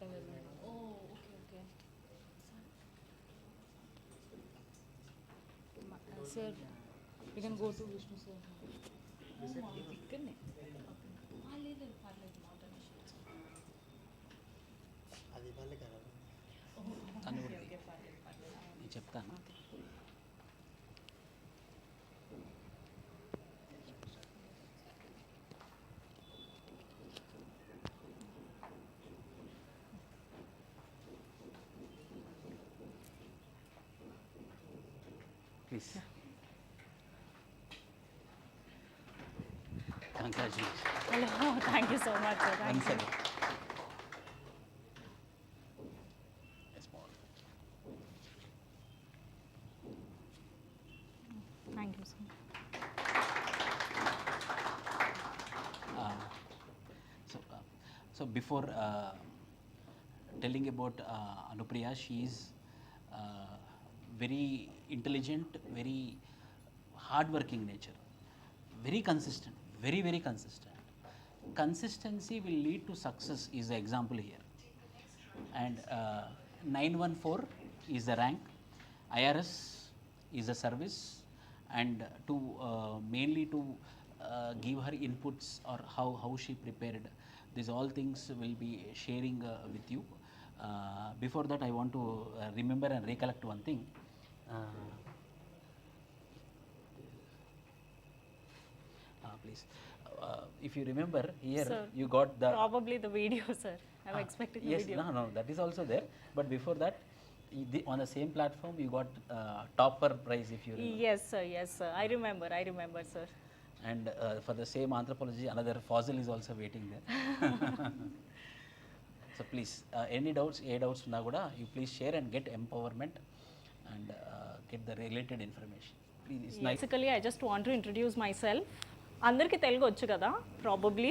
Oh, okay. Sir, you can go to Vishnu sir. అది వాళ్ళే కదా. తను కూడా నేను చెప్తాను. Please. Congratulations. Hello, thank you so much, sir. Thank Once you. again. A small. Thank you, sir. So before telling about Anupriya, she is very intelligent, very hardworking nature, very consistent, very consistent. Consistency will lead to success is the example here. And 914 is the rank, IRS is a service, and to mainly to give her inputs or how she prepared. These all things will be sharing with you. Before that, I want to remember and recollect one thing. Please, if you remember here, Sir, you got the probably the video, sir. I'm expecting the yes, video. no, that is also there. But before that, on the same platform, you got topper prize if you remember. Yes, sir. I remember, sir. And for the same anthropology, another fossil is also waiting there. So please, any doubts, now kuda, you please share and get empowerment and get the related information. Please, it's nice. Basically, I just want to introduce myself. అందరికీ తెలుగు వచ్చు కదా probably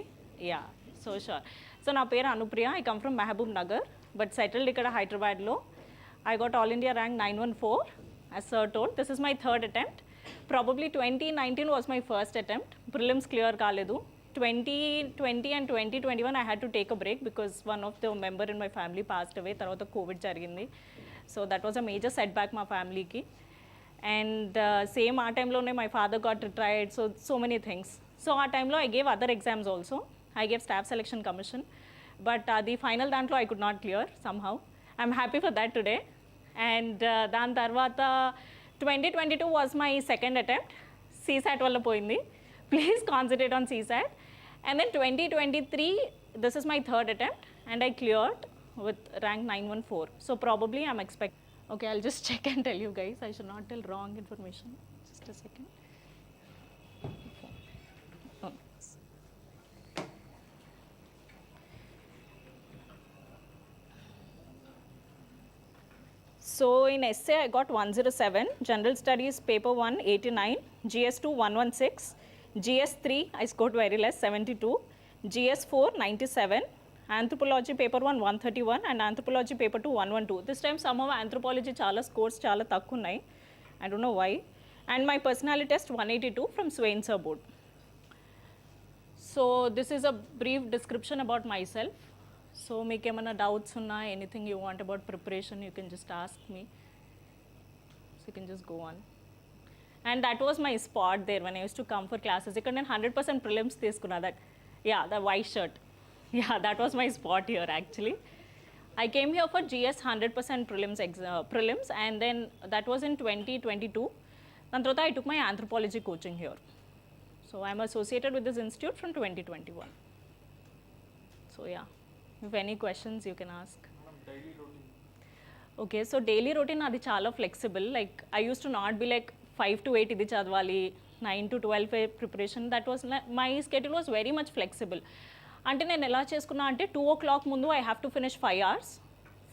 yeah so sure so నా పేరు Anupriya I come from Mahabubnagar but settled ఇక్కడ హైదరాబాద్లో I got all India rank 914 as sir told this is my third attempt probably 2019 was my first attempt prelims clear కాలేదు 2020 and 2021 I had to take a break because one of the member in my family passed away తర్వాత Covid జరిగింది so that was a major set back మా ఫ్యామిలీకి and same ఆ టైంలోనే my father got retired, so many things. So ఆ టైంలో I gave other exams also. I gave staff selection commission, but the final దాంట్లో I could not clear somehow. I'm happy for that today. And దాని తర్వాత 2022 was my second attempt. CSAT వల్ల పోయింది. Please concentrate on CSAT. And then 2023, this is my third attempt and I cleared with rank 914. So probably I'm expecting. Okay, I'll just check and tell you guys. I should not tell wrong information. Just a second. Oh. So in essay I got 107, General Studies paper 1 89, GS2 116, GS3 I scored very less 72, GS4 97, Anthropology paper 1 131 and Anthropology paper 2 112. This time somehow Anthropology chala scores chala takku unnai. I don't know why. And my personality test 182 from Swain Sir board. So this is a brief description about myself. So meeku emana doubts unna, anything you want about preparation, you can just ask me. So you can just go on. And that was my spot there when I used to come for classes. Ikkada nenu 100% prelims తీసుకున్నా that. Yeah, the white shirt. Yeah, that was my spot here actually. I came here for GS 100% prelims and then that was in 2022. Then I took my anthropology coaching here. So I'm associated with this institute from 2021. So yeah, if any questions you can ask. Daily routine. Okay, so daily routine adi chala flexible. Like I used to not be like 5 to 8 idi chadvali, 9 to 12 preparation. That was my schedule was very much flexible. అంటే నేను ఎలా చేసుకున్నా అంటే 2 o'clock ముందు I have to finish 5 hours,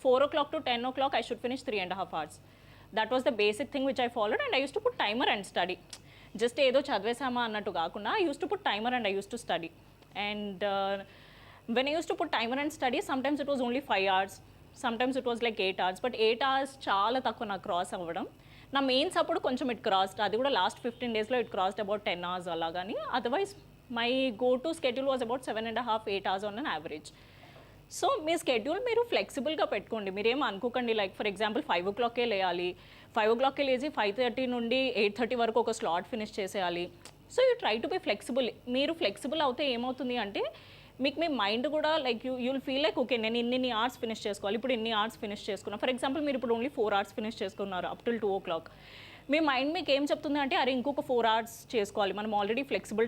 4 o'clock to 10 o'clock I should finish 3.5 hours. That was the basic thing which I followed and I used to put timer and study. Just ఏదో చదివేసామా అన్నట్టు కాకుండా I used to put timer and I used to study. And when I used to put timer and study, sometimes it was only 5 hours, sometimes it was like 8 hours. But 8 hours చాలా తక్కువ నాకు cross అవ్వడం. నా mains అప్పుడు కొంచెం it crossed, అది కూడా last 15 daysలో ఇట్ క్రాస్డ్ అబౌట్ 10 hours అలా. కానీ otherwise my go-to schedule was about 7.5 8 hours on an average. So me schedule మీరు ఫ్లెక్సిబుల్గా పెట్టుకోండి. మీరేం అనుకోకండి లైక్ ఫర్ ఎగ్జాంపుల్ 5 o'clockకే లేయాలి, 5 o'clockకే లేచి 5:30 నుండి 8:30 వరకు ఒక స్లాట్ ఫినిష్ చేసేయాలి. So you try to be flexible. మీరు ఫ్లెక్సిబుల్ అవుతే ఏమవుతుంది అంటే మీకు మీ మైండ్ కూడా like you'll feel like okay నేను ఇన్ని అవర్స్ ఫినిష్ చేసుకోవాలి, ఇప్పుడు ఇన్ని అవర్స్ ఫినిష్ చేసుకున్నాను. ఫర్ ఎగ్జాంపుల్ మీరు ఇప్పుడు ఓన్లీ 4 hours ఫినిష్ చేసుకున్నారు అప్ టిల్ 2 o'clock. మీ మైండ్ మీకు ఏం చెప్తుంది అంటే అరే ఇంకొక 4 hours చేసుకోవాలి, మనం ఆల్రెడీ ఫ్లెక్సిబుల్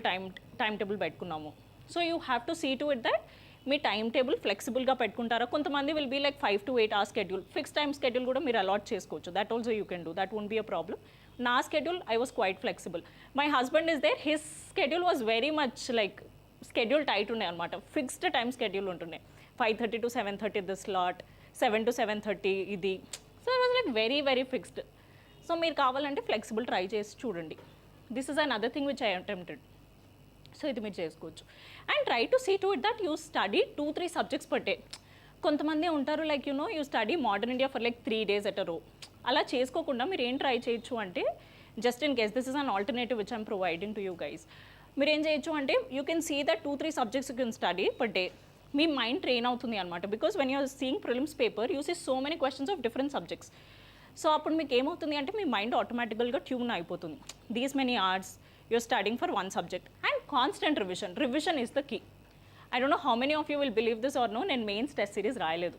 టైం టేబుల్ పెట్టుకున్నాము. So you have to see to it that మీ టైం టేబుల్ ఫ్లెక్సిబుల్గా పెట్టుకుంటారా. కొంతమంది will be like 5 to 8 hours schedule, fix time schedule కూడా మీరు అలాట్ చేసుకోవచ్చు. That also you can do, that won't be a problem. నా schedule I was quite flexible. My husband is there, his schedule was very much like schedule tight ఉండే అనమాట. Fixed time schedule ఉంటుండే, 5:30 to 7:30 the slot, 7 to 7:30 ఇది. So I was like very very fixed. So మీరు కావాలంటే flexible try చేసి చూడండి. This is an other thing which I attempted. So ఇది మీరు చేసుకోవచ్చు. And try to see to it that you study 2-3 subjects per day. కొంతమంది ఉంటారు like you know you study modern India for like 3 days at a row. అలా చేసుకోకుండా మీరు ఏం try చేయొచ్చు అంటే just in case this is an alternative which I'm providing to you guys. మీరు ఏం చేయొచ్చు అంటే you can see that 2-3 subjects you can study per day. మీ మైండ్ ట్రైన్ అవుతుంది అనమాట. Because when you're seeing prelims paper you see so many questions of different subjects. So అప్పుడు మీకు ఏమవుతుంది అంటే మీ మైండ్ ఆటోమేటికల్గా ట్యూన్ అయిపోతుంది. These many hours you're studying for one subject and constant revision is the key. I don't know how many of you will believe this or no, నేను mains test series రాయలేదు.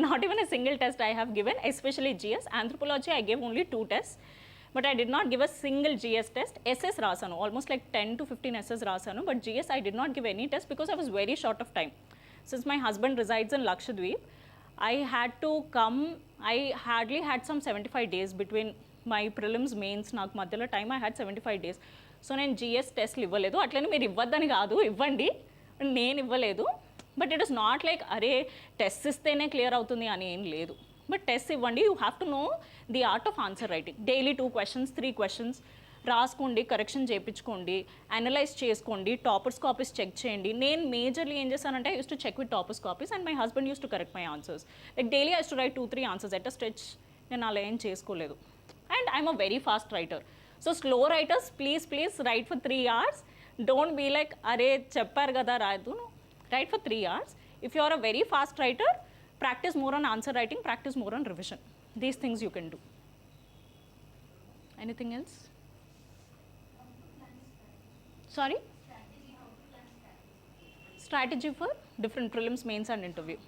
Not even a single test I have given, especially GS. Anthropology I gave only 2 tests, but I did not give a single GS test. SS రాసాను, almost like 10 to 15 SS రాసాను, but GS I did not give any test because I was very short of time. Since my husband resides in Lakshadweep, I had to come, I hardly had some 75 days between my prelims mains. నాకు మధ్యలో time I had 75 days. So నేను GS టెస్ట్లు ఇవ్వలేదు. అట్లనే మీరు ఇవ్వద్దని కాదు, ఇవ్వండి, నేను ఇవ్వలేదు. But it is not like అరే టెస్ట్ ఇస్తేనే క్లియర్ అవుతుంది అని ఏం లేదు. బట్ టెస్ట్ ఇవ్వండి. You have to know the art of answer writing. Daily 2 questions 3 questions రాసుకోండి, కరెక్షన్ చేయించుకోండి, అనలైజ్ చేసుకోండి, టాపర్స్ కాపీస్ చెక్ చేయండి. నేను మేజర్లీ ఏం చేశానంటే I use to check with toppers copies and my husband used to correct my answers. Like daily I use to write 2-3 answers at a stretch. నేను అలా ఏం చేసుకోలేదు. And I'm a very fast writer. So slow writers, please write for 3 hours. Don't be like, are cheppar kada raadu. Write for 3 hours. If you are a very fast writer, practice more on answer writing, practice more on revision. These things you can do. Anything else? Sorry? Strategy for different prelims, mains and interview.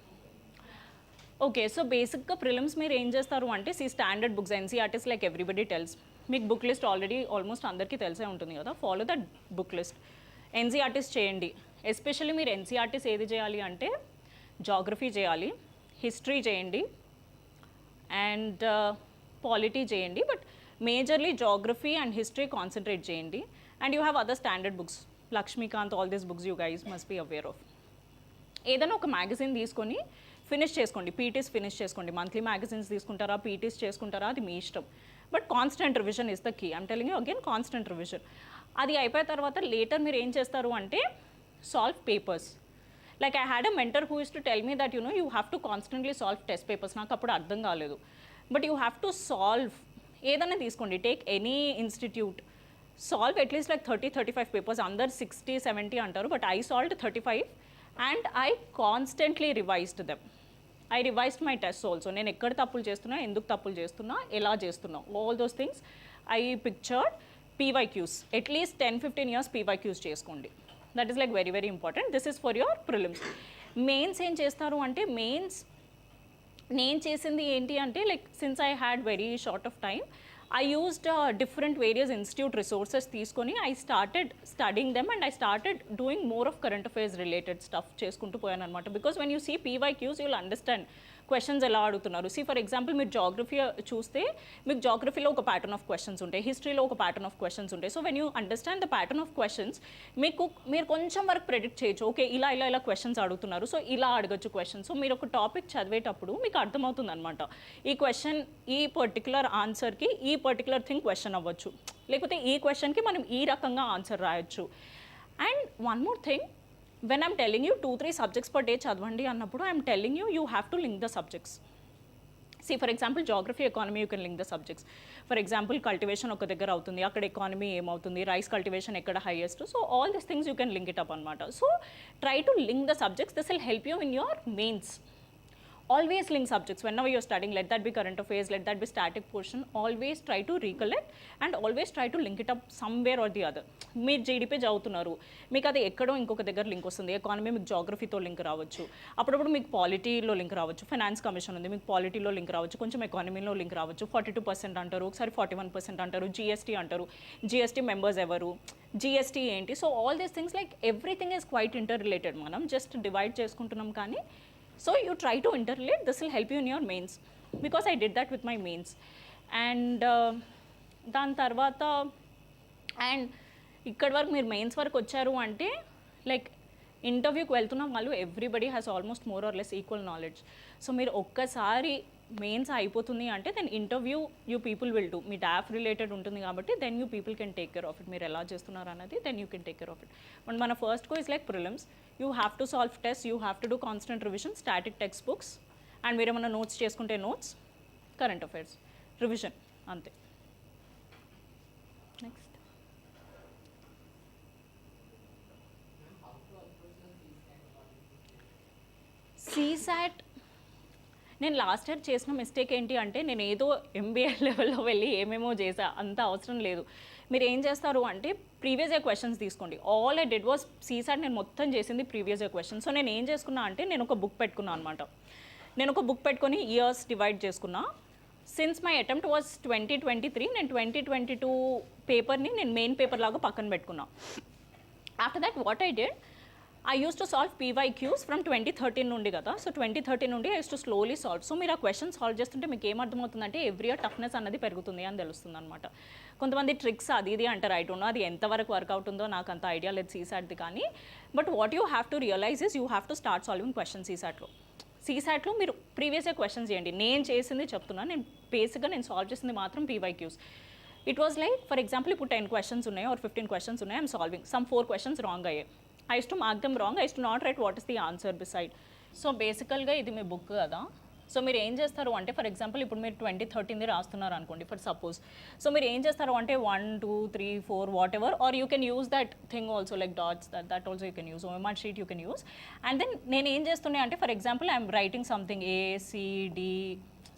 Okay, so బేసిక్గా prelims మీరు ఏం చేస్తారు అంటే standard books NCERTs like everybody tells. మీకు book list already almost అందరికీ తెలిసే ఉంటుంది కదా. Follow the book list. NCERTs చేయండి. ఎస్పెషల్లీ మీరు ఎన్సీఆర్టీస్ ఏది చేయాలి అంటే జాగ్రఫీ చేయాలి, హిస్టరీ చేయండి అండ్ పాలిటీ చేయండి. But majorly geography and history concentrate చేయండి. And you have other standard books, Laxmikanth, all these books you guys must be aware of. ఏదైనా ఒక మ్యాగజైన్ తీసుకొని ఫినిష్ చేసుకోండి. పీటీస్ ఫినిష్ చేసుకోండి. మంత్లీ మ్యాగజైన్స్ తీసుకుంటారా, పీటీస్ చేసుకుంటారా, అది మీ ఇష్టం. But constant revision is the key. I'm telling you again, constant revision. అది అయిపోయిన తర్వాత లేటర్ మీరు ఏం చేస్తారు అంటే solve papers. Like I had a mentor who is to tell me that you have to constantly solve test papers. నాకు అప్పుడు అర్థం కాలేదు. But you have to solve. ఏదైనా తీసుకోండి, take any institute, solve at least like 30-35 papers. అందరు 60-70 అంటారు, but I solved 35 and I constantly revised them. I revised my tests also. నేను ఎక్కడ తప్పులు చేస్తున్నా, ఎందుకు తప్పులు చేస్తున్నా, ఎలా చేస్తున్నా, all those things I pictured. PYQs, at least 10-15 years PYQs చేసుకోండి. That is like very very important. This is for your prelims. Mains ఏం చేస్తారు అంటే మెయిన్స్ నేను చేసింది ఏంటి అంటే like since I had very short of time I used different various institute resources తీసుకొని I started studying them and I started doing more of current affairs related stuff చేసుకుంటూ పోయాను అనమాట. Because when you see PYQs you will understand questions ఎలా అడుగుతున్నారు. C for example మీరు geography చూస్తే మీకు జాగ్రఫీలో ఒక ప్యాటర్న్ ఆఫ్ క్వశ్చన్స్ ఉంటాయి, హిస్టరీలో ఒక ప్యాటర్న్ ఆఫ్ క్వశ్చన్స్ ఉంటాయి. So when you understand the pattern of questions మీరు కొంచెం వరకు ప్రెడిక్ట్ చేయొచ్చు. ఓకే ఇలా క్వశ్చన్స్ అడుగుతున్నారు, సో ఇలా అడగచ్చు క్వశ్చన్స్. సో మీరు ఒక టాపిక్ చదివేటప్పుడు మీకు అర్థమవుతుంది అనమాట, ఈ క్వశ్చన్ ఈ పర్టికులర్ ఆన్సర్కి ఈ పర్టికులర్ థింగ్ క్వశ్చన్ అవ్వచ్చు, లేకపోతే ఈ క్వశ్చన్కి మనం ఈ రకంగా ఆన్సర్ రాయొచ్చు. And one more thing, when I'm telling you 2-3 subjects per day చదవండి అన్నప్పుడు I'm telling you have to link the subjects. See, for example, geography, economy, you can link the subjects. For example, cultivation oka daggara avutundi, akkada economy em avutundi, rice cultivation ekkada highest. So all these things you can link it up anamata. So try to link the subjects. This will help you in your mains. Always link subjects whenever you're studying. Let that be current affairs, let that be static portion. Always try to recollect and always try to link it up somewhere or the other. మీరు GDP చదువుతున్నారు, మీకు అది ఎక్కడో ఇంకొక దగ్గర link వస్తుంది. Economy మీకు జాగ్రఫీతో link రావచ్చు, అప్పుడప్పుడు మీకు పాలిటీలో లింక్ రావచ్చు. ఫైనాన్స్ కమిషన్ ఉంది, మీకు పాలిటీలో లింక్ రావచ్చు, కొంచెం ఎకానమీలో లింక్ రావచ్చు. 42% అంటారు, ఒకసారి 41% అంటారు. జిఎస్టీ అంటారు, జిఎస్టీ మెంబర్స్ ఎవరు, జిఎస్టీ ఏంటి. So all these things like everything is quiet inter related. మనం జస్ట్ డివైడ్ చేసుకుంటున్నాం కానీ. So you try to interrelate, this will help you in your mains, because I did that with my mains. And దాని తర్వాత and ఇక్కడి వరకు మీరు mains వరకు వచ్చారు అంటే లైక్ ఇంటర్వ్యూకి వెళ్తున్న వాళ్ళు everybody has almost more or less equal knowledge. So మీరు ఒక్కసారి మెయిన్స్ అయిపోతుంది అంటే then interview you people will do. మీ డాఫ్ రిలేటెడ్ ఉంటుంది కాబట్టి then you people can take care of it. మీరు ఎలా చేస్తున్నారు అన్నది then you can take care of it. But మన ఫస్ట్ కో is like prelims. You have to solve test, you have to do constant revision, static text books, and మీరు ఏమైనా notes చేసుకుంటే notes, current affairs, revision, అంతే. Next CSAT. నేను last year చేసిన mistake ఏంటి అంటే నేను ఏదో ఎంబీఏ లెవెల్లో వెళ్ళి ఏమేమో చేసా, అంత అవసరం లేదు. మీరు ఏం చేస్తారు అంటే ప్రీవియస్ ఇయర్ క్వశ్చన్స్ తీసుకోండి. All I did was CSAT నేను మొత్తం చేసింది ప్రీవియస్ ఇయర్ క్వశ్చన్. సో నేను ఏం చేసుకున్నా అంటే నేను ఒక బుక్ పెట్టుకున్నాను అనమాట. నేను ఒక బుక్ పెట్టుకొని ఇయర్స్ డివైడ్ చేసుకున్నా. సిన్స్ మై అటెంప్ట్ వాజ్ 2023, నేను 2022 పేపర్ని నేను మెయిన్ పేపర్ లాగా పక్కన పెట్టుకున్నా. After that what I did, I used to solve PYQs from 2013 నుండి కదా. సో 2013 నుండి I used to slowly solve. So మీరు ఆ క్వశ్చన్ సాల్వ్ చేస్తుంటే మీకు ఏమర్థమవుతుందంటే ఎవ్రీ ఇయర్ టఫ్నెస్ అన్నది పెరుగుతుంది అని తెలుస్తుంది అనమాట. కొంతమంది ట్రిక్స్ అది ఇది అంటారు, ఐ డోంట్ నో అది ఎంతవరకు వర్కౌట్ ఉందో నాకు అంత ఐడియా లేదు CSATది కానీ. But what you have to realize is you have to start solving question CSATలో మీరు ప్రీవియస్ ఇయర్ క్వశ్చన్స్ చేయండి. నేను చేసింది చెప్తున్నాను, నేను బేసిక్గా నేను సాల్వ్ చేసింది మాత్రం PYQs. It was like for example ఇప్పుడు 10 క్వశ్చన్స్ ఉన్నాయి ఆర్ 15 క్వశ్చన్స్ ఉన్నాయి, I'm solving. Some 4 questions wrong అయ్యాయి. I used to mark them wrong. I used to not write what is the answer beside. So బేసికల్గా ఇది మీ book కదా. So మీరు ఏం చేస్తారు అంటే ఫర్ ఎగ్జాంపుల్ ఇప్పుడు మీరు 2013ది రాస్తున్నారు అనుకోండి ఫర్ సపోజ్. సో మీరు ఏం చేస్తారు అంటే 1, 2, 3, 4 whatever, or you can use that thing also like dots, that also you can use, OMR sheet you can use. And then నేను ఏం చేస్తున్నా అంటే for example I'm writing something ACD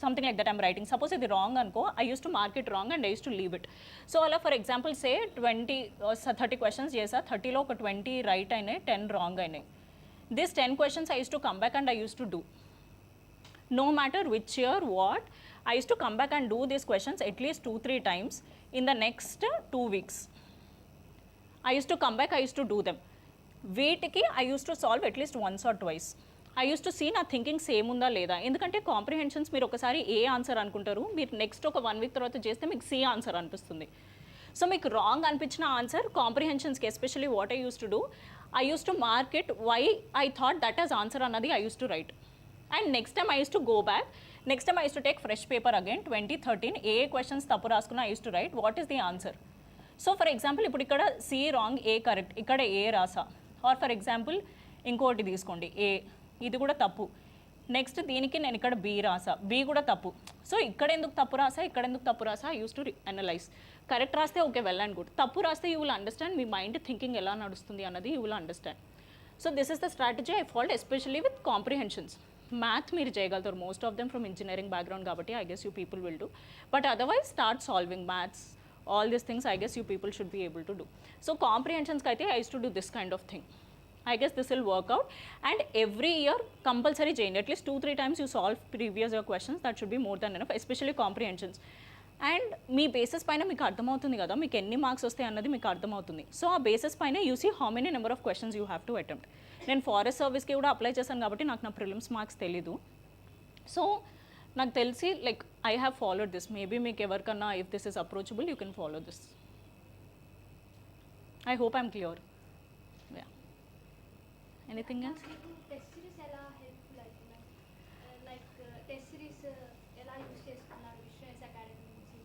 something like that I'm writing. Suppose ఇది wrong అనుకో, I used to mark it wrong and I used to leave it. So అలా for example say 30 questions చేసా, 30లో ఒక 20 right అయినాయి, 10 wrong అయినాయి. This 10 questions I used to come back and I used to do. No matter which year what, I used to come back and do these questions at least 2-3 times in the next 2 weeks. I used to come back, I used to do them. వీటికి I used to solve at least once or twice. I used to see నా thinking same ఉందా లేదా. ఎందుకంటే comprehensions మీరు ఒకసారి ఏ answer అనుకుంటారు, మీరు next ఒక 1 వీక్ తర్వాత చేస్తే మీకు C ఆన్సర్ అనిపిస్తుంది. సో మీకు రాంగ్ అనిపించిన ఆన్సర్ కాంప్రిహెన్షన్స్కి especially what I use to do, I use to mark it why I thought that as answer అన్నది I use to write. And next time I use to go back, next time I use to take fresh paper again. 2013 ఏ questions తప్పు రాసుకున్నా I use to write what is the answer. So for example ఇప్పుడు ఇక్కడ C wrong, A correct, ఇక్కడ A రాసా. Are for example ఇంకోటి తీసుకోండి A, ఇది కూడా తప్పు. నెక్స్ట్ దీనికి నేను ఇక్కడ B రాసా, B కూడా తప్పు. సో ఇక్కడ ఎందుకు తప్పు రాసా, ఇక్కడ ఎందుకు తప్పు రాసా, I use to analyse. Correct రాస్తే ఓకే వెల్ అండ్ గుడ్, తప్పు రాస్తే యూ విల్ అండర్స్టాండ్ మీ మైండ్ థింకింగ్ ఎలా నడుస్తుంది అన్నది you will understand. So this is the strategy I fault especially with comprehensions. Math మీరు చేయగలుగుతారు, most of them from engineering background కాబట్టి I guess you people will do. But otherwise start solving maths, all these things I guess you people should be able to do. So comprehensions ki aithe I used to do this kind of thing. I guess this will work out, and every year compulsory change at least 2-3 times you solve previous year questions. That should be more than enough, especially comprehensions. And me basis పైన మీకు అర్థమవుతుంది కదా మీకు ఎన్ని marks వస్తాయి అన్నది మీకు అర్థమవుతుంది. సో ఆ బేసిస్ పైన you see how many number of questions you have to attempt. నేను ఫారెస్ట్ సర్వీస్కి కూడా అప్లై చేశాను కాబట్టి నాకు నా ప్రిలిమ్స్ మార్క్స్ తెలీదు. సో నాకు తెలిసి like I have followed this. Maybe మీకు ఎవరికన్నా if this is approachable you can follow this. I hope I'm clear. Yeah, anything else? Test series ఎలా హెల్ప్ఫుల్ అవుతుంది, లైక్ టెస్ట్ సిరీస్ ఎలా యూజ్ చేసుకున్నారు Vishnu IAS academy నుంచి?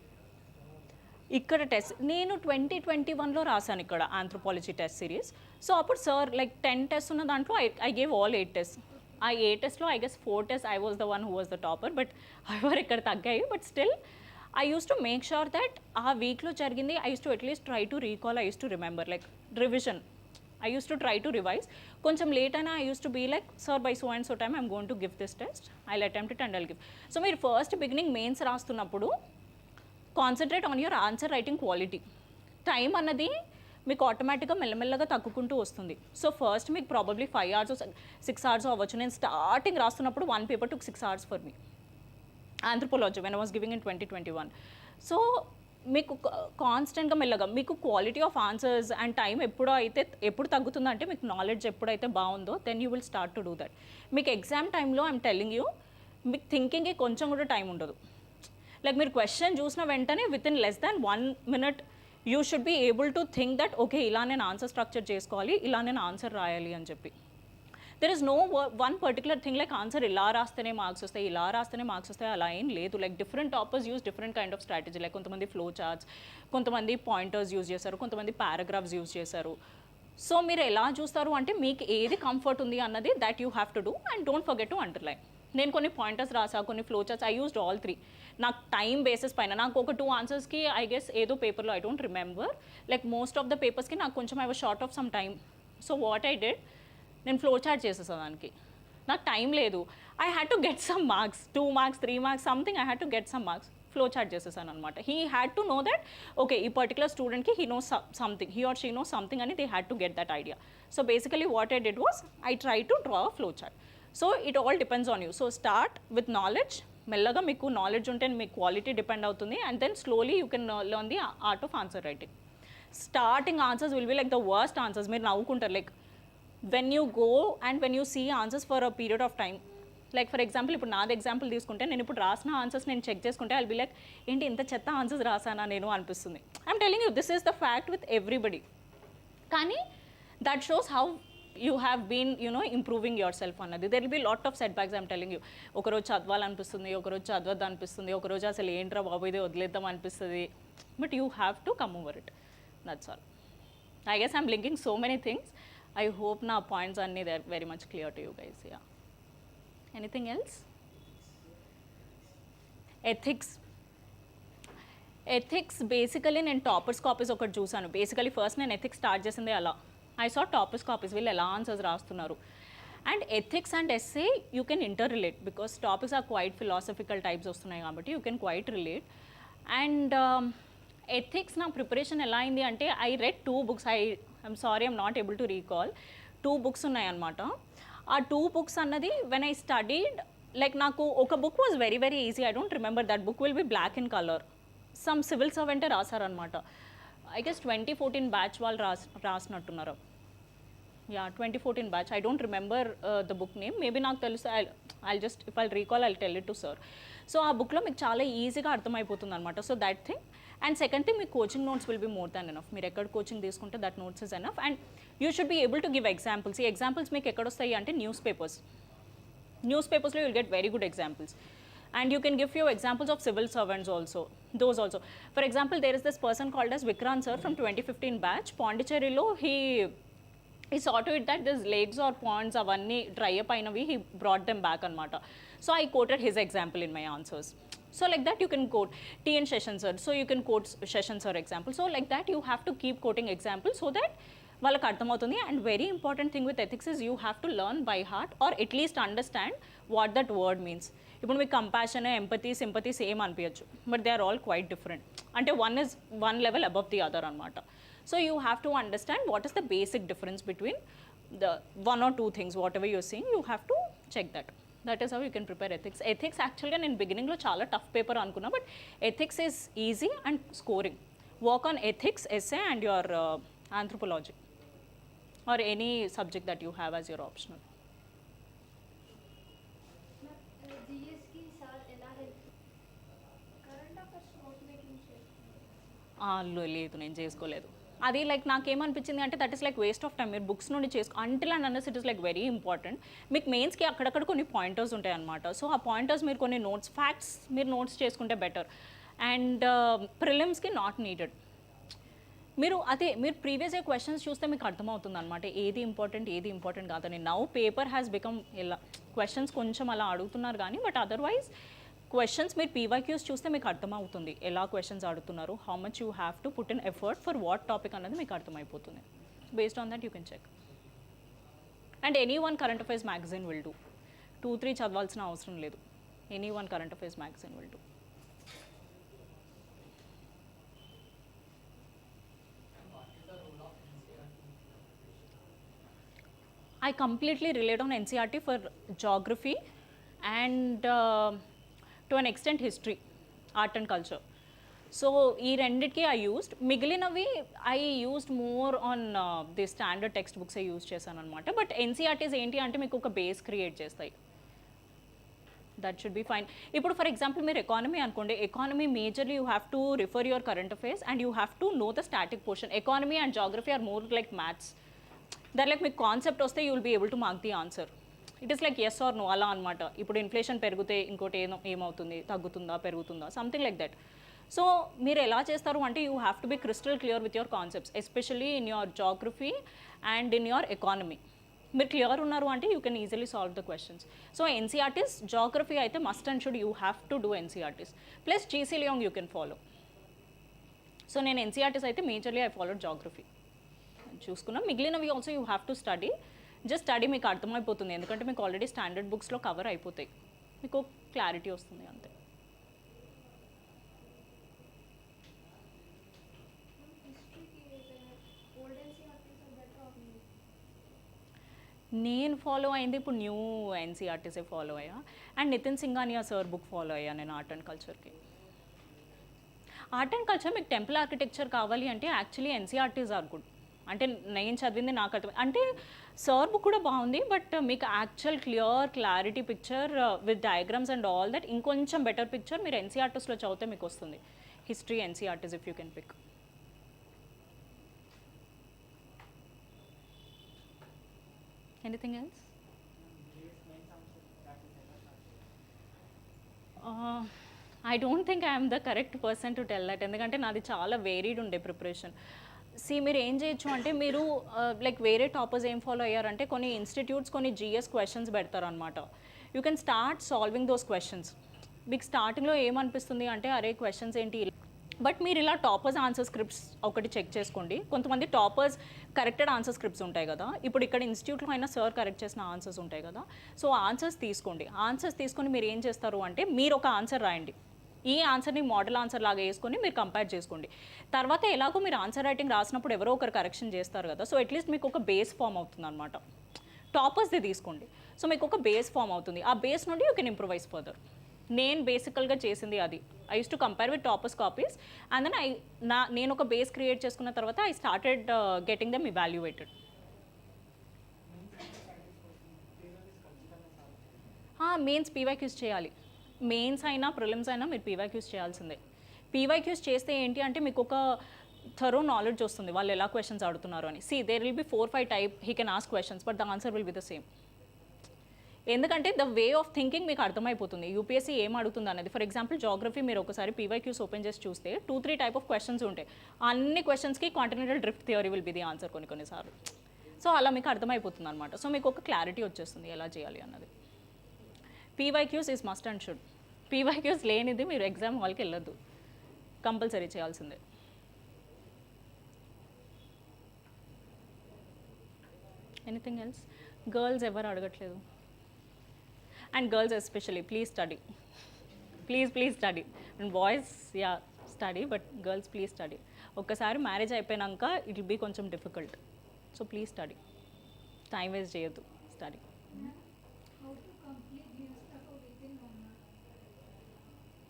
ఇక్కడ టెస్ట్ నేను 2021లో రాశాను ఇక్కడ ఆంథ్రోపాలజీ టెస్ట్ సిరీస్. సో అప్పుడు సార్ లైక్ 10 టెస్ట్ ఉన్న దాంట్లో ఐ గేవ్ ఆల్ 8 టెస్ట్. ఆ 8 టెస్ట్లో I guess 4 test I was the one who was the topper, but ఎవరు ఇక్కడ తగ్గాయి. But still I use to make sure that ఆ వీక్లో జరిగింది I use to at least try to recall, I use to remember, like revision I used to try to revise. కొంచెం late అయినా I used to be like, sir, by so and so time I'm going to give this test. I'll attempt it and I'll give. So మీరు first beginning mains రాస్తున్నప్పుడు concentrate on your answer writing quality. Time అన్నది మీకు ఆటోమేటిక్గా మెల్లమెల్లగా తగ్గుకుంటూ వస్తుంది. So first మీకు probably 5 hours 6 hours అవ్వచ్చు. నేను స్టార్టింగ్ రాస్తున్నప్పుడు 1 paper took 6 hours for me. Anthropology when I was giving in 2021. So మీకు కాన్స్టెంట్గా మెల్లగా మీకు quality of answers and time ఎప్పుడు తగ్గుతుందంటే మీకు నాలెడ్జ్ ఎప్పుడైతే బాగుందో then you will start to do that. మీకు ఎగ్జామ్ టైంలో ఐఎమ్ టెల్లింగ్ యూ మీకు థింకింగ్కి కొంచెం కూడా టైం ఉండదు. లైక్ మీరు క్వశ్చన్ చూసిన వెంటనే within less than 1 minute you should be able to think that okay ఇలా నేను ఆన్సర్ స్ట్రక్చర్ చేసుకోవాలి, ఇలా నేను ఆన్సర్ రాయాలి అని చెప్పి. There is no one particular thing like answer ఇలా రాస్తేనే మార్క్స్ వస్తాయి, ఇలా రాస్తేనే మార్క్స్ వస్తాయి, అలా ఏం లేదు. Like different toppers use different kind of strategy. Like కొంతమంది ఫ్లో చార్ట్స్, కొంతమంది పాయింటర్స్ యూజ్ చేశారు, కొంతమంది పారాగ్రాఫ్స్ యూజ్ చేశారు. సో మీరు ఎలా చూస్తారు అంటే మీకు ఏది కంఫర్ట్ ఉంది అన్నది that you have to do and don't forget to underline. నేను కొన్ని పాయింటర్స్ రాసా, కొన్ని flow charts, I used all 3. నాకు టైం బేసిస్ పైన నాకు ఒక 2 ఆన్సర్స్కి ఐ గెస్ ఏదో పేపర్లో I don't remember, like most of the పేపర్స్కి నాకు కొంచెం I was short of some time. So what I did, నేను ఫ్లో చార్ట్ చేసేసాను దానికి. నాకు టైం లేదు, I had to get some marks, 2 marks 3 marks something, I had to get some marks. Flow chart చేసేసాను అనమాట. He had to know that okay ఈ particular స్టూడెంట్కి he knows something, he or she knows something అని they had to get that idea. So basically what I did was I try to draw a flow chart. So it all depends on you. So start with knowledge. మెల్లగా మీకు knowledge ఉంటే మీ quality depend అవుతుంది and then slowly you can learn the art of answer writing. Starting answers will be like the worst answers. మీరు నవ్వుకుంటారు like when you go and when you see answers for a period of time, like for example ఇప్పుడు నాది example తీసుకుంటే నేను ఇప్పుడు రాసిన answers నేను check చేసుకుంటే ఐల్ బి లైక్ ఏంటి ఇంత చెత్త ఆన్సర్స్ రాసానా నేను అనిపిస్తుంది. I'm telling you this is the fact with everybody. కానీ that shows how you have been improving your self అన్నది. There will be lot of setbacks. I'm telling you ఒకరోజు చదవాలనిపిస్తుంది, ఒకరోజు చదవద్దు అనిపిస్తుంది, ఒకరోజు అసలు ఏంట్రా బాబు ఇదే వదిలేద్దాం అనిపిస్తుంది. But you have to come over it. That's all. I guess I'm linking so many things. I hope now points are they're very much clear to you guys. Yeah. Anything else? Ethics basically నేను toppers copies ఒకటి చూసాను. Basically first నేను ethics start చేసింది అలా. I saw toppers copies వీళ్ళు ఎలా answers రాస్తున్నారు. And ethics and essay you can inter relate because topics are quite philosophical types వస్తున్నాయి కాబట్టి you can quite relate. And ethics నా ప్రిపరేషన్ ఎలా అయింది అంటే I read 2 books. I'm sorry I'm not able to recall. 2 books ఉన్నాయన్నమాట. ఆ 2 books అన్నది when I studied like నాకు ఒక book was very very easy. I don't remember that book will be black in colour. Some civil సర్వెంటే రాశారనమాట. I guess 2014 batch వాళ్ళు రాసినట్టున్నారు. Yeah 2014 batch. I don't remember the book name. Maybe నాకు తెలుసు. I'll just if I'll recall I'll tell it to sir. So ఆ బుక్లో మీకు చాలా ఈజీగా అర్థమైపోతుంది అనమాట. So that thing. And second thing మీకు coaching notes will be more than enough. మీరు ఎక్కడ కోచింగ్ తీసుకుంటే that notes is enough. And you should be able to give examples. ఈ ఎగ్జాంపుల్స్ మీకు ఎక్కడొస్తాయి అంటే న్యూస్ పేపర్స్లో will get very good examples. And you can give few examples of civil servants also, those also. For example, there is this person called as Vikrant sir from 2015 batch. Pondicherrylo he saw to it that these lakes or ponds avanni dry up ainavi, he brought them back anamata. So I quoted his example in my answers. So like that you can quote TN Session sir. So you can quote Session sir example. So like that you have to keep quoting examples so that వాళ్ళకి అర్థమవుతుంది. And very important thing with ethics is you have to learn by heart or atleast understand what that word means. ఇప్పుడు మీకు compassion, empathy, sympathy same అనిపించచ్చు, but they are all quite different. అంటే one level above the other అనమాట. So you have to understand what is the basic difference between the 1 or 2 things whatever you're seeing. You have to check that. That is how you can prepare ethics. Ethics యాక్చువల్గా నేను బిగినింగ్లో చాలా tough paper అనుకున్నా, but ethics is easy and scoring. Work on ethics, essay and your anthropology or any subject that you have as your optional. GS की साल ఎలా help current affairs note making లేదు నేను చేసుకోలేదు. అది లైక్ నాకేమనిపించింది అంటే that is like waste of time. మీరు బుక్స్ నుండి until and unless it is like very important. మీకు మెయిన్స్కి అక్కడక్కడ కొన్ని పాయింటర్స్ ఉంటాయి అనమాట. సో ఆ పాయింటర్స్ మీరు కొన్ని నోట్స్, ఫ్యాక్ట్స్ మీరు నోట్స్ చేసుకుంటే బెటర్. అండ్ ప్రిలిమ్స్కి నాట్ నీడెడ్. మీరు ప్రీవియస్ ఇయర్ క్వశ్చన్స్ చూస్తే మీకు అర్థమవుతుంది అనమాట ఏది ఇంపార్టెంట్ కాదని. నౌ పేపర్ హ్యాస్ బికమ్ ఇలా క్వశ్చన్స్ కొంచెం అలా అడుగుతున్నారు కానీ బట్ అదర్వైజ్ క్వశ్చన్స్ మీరు పీవైక్యూస్ చూస్తే మీకు అర్థమవుతుంది ఎలా క్వశ్చన్స్ అడుగుతున్నారు, how much you have to put in effort for what topic అన్నది మీకు అర్థమైపోతుంది. Based on that you can check. And any one current affairs magazine will do. 2-3 చదవాల్సిన అవసరం లేదు. Any one current affairs magazine will do. I completely relied on NCRT for geography and to an extent history, art and culture. So ఈ రెండిటికి I used. మిగిలినవి I used more on the standard textbooks use చేశాను అనమాట. But NCERTs ఏంటి అంటే మీకు ఒక base create చేస్తాయి. That should be fine. ఇప్పుడు ఫర్ ఎగ్జాంపుల్ మీరు ఎకానమీ అనుకోండి, economy majorly you have to refer your current affairs and you have to know the static portion. Economy and geography are more like maths. That like మీకు concept వస్తే you will be able to mark the answer. It is like yes or no అలా అనమాట. ఇప్పుడు inflation పెరిగితే ఇంకోటి ఏమవుతుంది, తగ్గుతుందా పెరుగుతుందా, సంథింగ్ లైక్ దట్. సో మీరు ఎలా చేస్తారు అంటే you have to be crystal clear with your concepts, especially in your geography and in your economy. మీరు క్లియర్ ఉన్నారు అంటే you can easily solve the questions. So NCERTs geography అయితే must and should you have to do NCERTs plus G C Leong you can follow. So నేను NCERTs అయితే majorly I followed geography చూసుకున్నాం. మిగిలినవి also you have to study. Just study మీకు అర్థమైపోతుంది ఎందుకంటే మీకు already standard బుక్స్లో కవర్ అయిపోతాయి, మీకు క్లారిటీ వస్తుంది అంతే. నేను ఫాలో అయింది ఇప్పుడు న్యూ ఎన్సీఆర్టీసే ఫాలో అయ్యా and Nitin Singhania sir book follow అయ్యా నేను ఆర్ట్ అండ్ కల్చర్కి. ఆర్ట్ అండ్ కల్చర్ మీకు టెంపుల్ ఆర్కిటెక్చర్ కావాలి అంటే యాక్చువల్లీ ఎన్సీఆర్టీస్ ఆర్ గుడ్. అంటే నేను చదివింది నాకు అర్థం అంటే సార్ బుక్ కూడా బాగుంది బట్ మీకు actual clarity picture with diagrams and all that ఇంకొంచెం బెటర్ పిక్చర్ మీరు ఎన్సీఆర్టీస్లో చదివితే మీకు వస్తుంది. History NCERTs if you can pick. Anything else? I don't think I'm the correct person to tell that. ఎందుకంటే నాది చాలా వేరీడ్ ఉండే ప్రిపరేషన్. మీరు ఏం చేయొచ్చు అంటే మీరు లైక్ వేరే టాపర్స్ ఏం ఫాలో అయ్యారంటే కొన్ని ఇన్స్టిట్యూట్స్ కొన్ని జిఎస్ క్వశ్చన్స్ పెడతారనమాట. You can start solving those questions. మీకు స్టార్టింగ్లో ఏమనిపిస్తుంది అంటే అరే క్వశ్చన్స్ ఏంటి, బట్ మీరు ఇలా టాపర్స్ ఆన్సర్ స్క్రిప్ట్స్ ఒకటి చెక్ చేసుకోండి. కొంతమంది టాపర్స్ కరెక్టెడ్ ఆన్సర్ స్క్రిప్ట్స్ ఉంటాయి కదా, ఇప్పుడు ఇక్కడ ఇన్స్టిట్యూట్లో అయినా సార్ కరెక్ట్ చేసిన ఆన్సర్స్ ఉంటాయి కదా. సో ఆన్సర్స్ తీసుకోండి. ఆన్సర్స్ తీసుకొని మీరు ఏం చేస్తారు అంటే మీరు ఒక ఆన్సర్ రాయండి. ఈ ఆన్సర్ని మోడల్ ఆన్సర్ లాగా వేసుకొని మీరు కంపేర్ చేసుకోండి. తర్వాత ఎలాగో మీరు ఆన్సర్ రైటింగ్ రాసినప్పుడు ఎవరో ఒకరు కరెక్షన్ చేస్తారు కదా, సో అట్లీస్ట్ మీకు ఒక బేస్ ఫామ్ అవుతుంది అనమాట. టాపర్స్ది తీసుకోండి. సో మీకు ఒక బేస్ ఫామ్ అవుతుంది. ఆ బేస్ నుండి యూ కెన్ ఇంప్రూవైజ్ ఫర్దర్. నేను బేసికల్గా చేసింది అది. I use to compare with toppers copies and then నేను ఒక బేస్ క్రియేట్ చేసుకున్న తర్వాత I started getting them evaluated. Mains PYQs చేయాలి. మెయిన్స్ అయినా ప్రిలిమ్స్ అయినా మీరు పీవైక్యూస్ చేయాల్సిందే. పీవైక్యూస్ చేస్తే ఏంటి అంటే మీకు ఒక థరో నాలెడ్జ్ వస్తుంది వాళ్ళు ఎలా క్వశ్చన్స్ అడుగుతున్నారు అని. There will be 4-5 type he can ask questions but the answer will be the same. ఎందుకంటే ద వే ఆఫ్ థింకింగ్ మీకు అర్థమైపోతుంది యూపీఎస్సీ ఏం అడుగుతుంది అనేది. ఫర్ ఎగ్జాంపుల్ జాగ్రఫీ మీరు ఒకసారి పీవైక్యూస్ ఓపెన్ చేసి చూస్తే 2-3 టైప్ ఆఫ్ క్వశ్చన్స్ ఉంటాయి. అన్ని క్వశ్చన్స్కి continental drift theory will be the answer కొన్నిసార్లు. సో అలా మీకు అర్థమైపోతుంది అనమాట. సో మీకు ఒక క్లారిటీ వచ్చేస్తుంది ఎలా చేయాలి అన్నది. PYQs is must and should. PYQs లేనిది మీరు ఎగ్జామ్ హాల్కి వెళ్ళొద్దు, కంపల్సరీ చేయాల్సిందే. Anything else? గర్ల్స్ ఎవరు అడగట్లేదు. And girls especially please study, please study. And boys yeah study but girls please study. ఒక్కసారి మ్యారేజ్ అయిపోయాక ఇట్ విల్ బీ కొంచెం difficult. So please study, time waste చేయొద్దు, స్టడీ.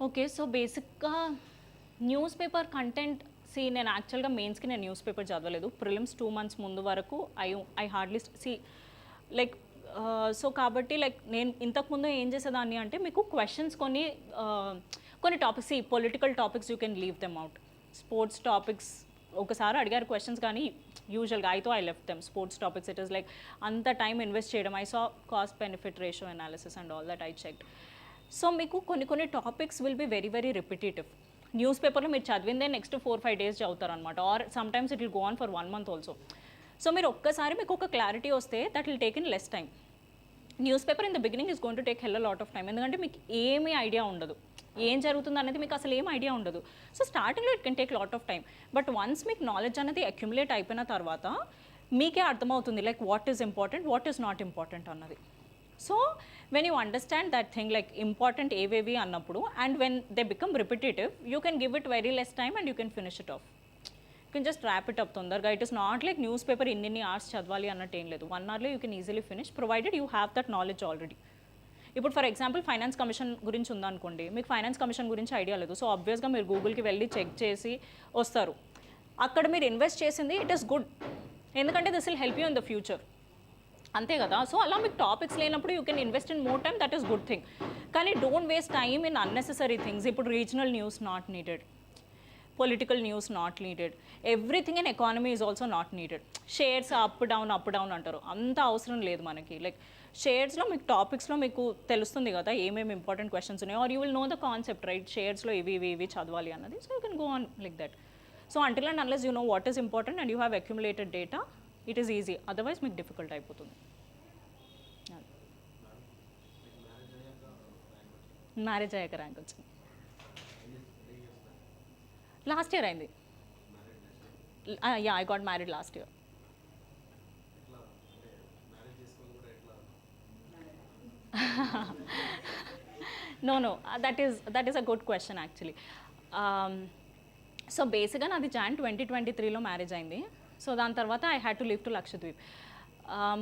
ఓకే, సో బేసిక్గా news paper content నేను యాక్చువల్గా మెయిన్స్కి నేను news paper చదవలేదు. ప్రిలిమ్స్ 2 months ముందు వరకు ఐ హార్డ్లీ లైక్ సో కాబట్టి లైక్ నేను ఇంతకుముందు ఏం చేసేదాన్ని అంటే మీకు క్వశ్చన్స్ కొన్ని topics political topics you can leave them out. Sports topics ఒకసారి అడిగారు క్వశ్చన్స్ కానీ యూజువల్గా I left them. Sports topics it is like అంత టైం ఇన్వెస్ట్ చేయడం. I saw cost benefit ratio analysis and all that I checked. So మీకు కొన్ని topics will be very repetitive. News పేపర్లో మీరు చదివిందే నెక్స్ట్ 4-5 డేస్ చదువుతారు అనమాట, or sometimes it will go on for 1 month also. So మీరు ఒక్కసారి మీకు ఒక క్లారిటీ వస్తే that will take in less time. News paper in the beginning is going to take hell lot of time, ఎందుకంటే మీకు ఏమీ idea ఉండదు, ఏం జరుగుతుంది అనేది మీకు అసలు ఏం ఐడియా ఉండదు. సో స్టార్టింగ్లో it can take lot of time, but once మీకు నాలెడ్జ్ అనేది అక్యుములేట్ అయిపోయిన తర్వాత మీకే అర్థమవుతుంది like what is important, what is not important అన్నది. So when you understand that thing like important ఏవేవి అన్నప్పుడు, and when they become repetitive, you can give it very less time and you can finish it off. You can just wrap it up తొందరగా. It is not like news paper ఇన్ని hours చదవాలి అన్నట్టు ఏం లేదు. 1 hourలో you can easily finish provided you have that knowledge already. ఇప్పుడు for example finance commission గురించి ఉందనుకోండి, మీకు ఫైనాన్స్ కమిషన్ గురించి ఐడియా లేదు, సో ఆబ్వియస్గా మీరు గూగుల్కి వెళ్ళి చెక్ చేసి వస్తారు. అక్కడ మీరు ఇన్వెస్ట్ చేసింది ఇట్ ఈస్ గుడ్, ఎందుకంటే this will help you in the future, అంతే కదా. సో అలా మీకు టాపిక్స్ లేనప్పుడు you can invest in more time, that is good thing. కానీ don't waste time in unnecessary things. ఇప్పుడు regional news not needed, political news not needed, everything in economy is also not needed. Shares up down అంటారు, అంత అవసరం లేదు మనకి. Like షేర్స్లో మీకు టాపిక్స్లో మీకు తెలుస్తుంది కదా ఏమేమి ఇంపార్టెంట్ క్వశ్చన్స్ ఉన్నాయి, or you will know the concept right, షేర్స్లో ఇవి చదవాలి అన్నది. So you can go on like that. So until and unless you know what is important and you have accumulated data, it is easy, otherwise మీకు difficult అయిపోతుంది. Marriage అయ్యాక rank వచ్చింది, last year అయింది. Yeah, I got married last year. No, that is a good question actually. So బేసిక్గా నాది Jan 2023లో marriage అయింది. So దాని తర్వాత I had to leave to Lakshadweep.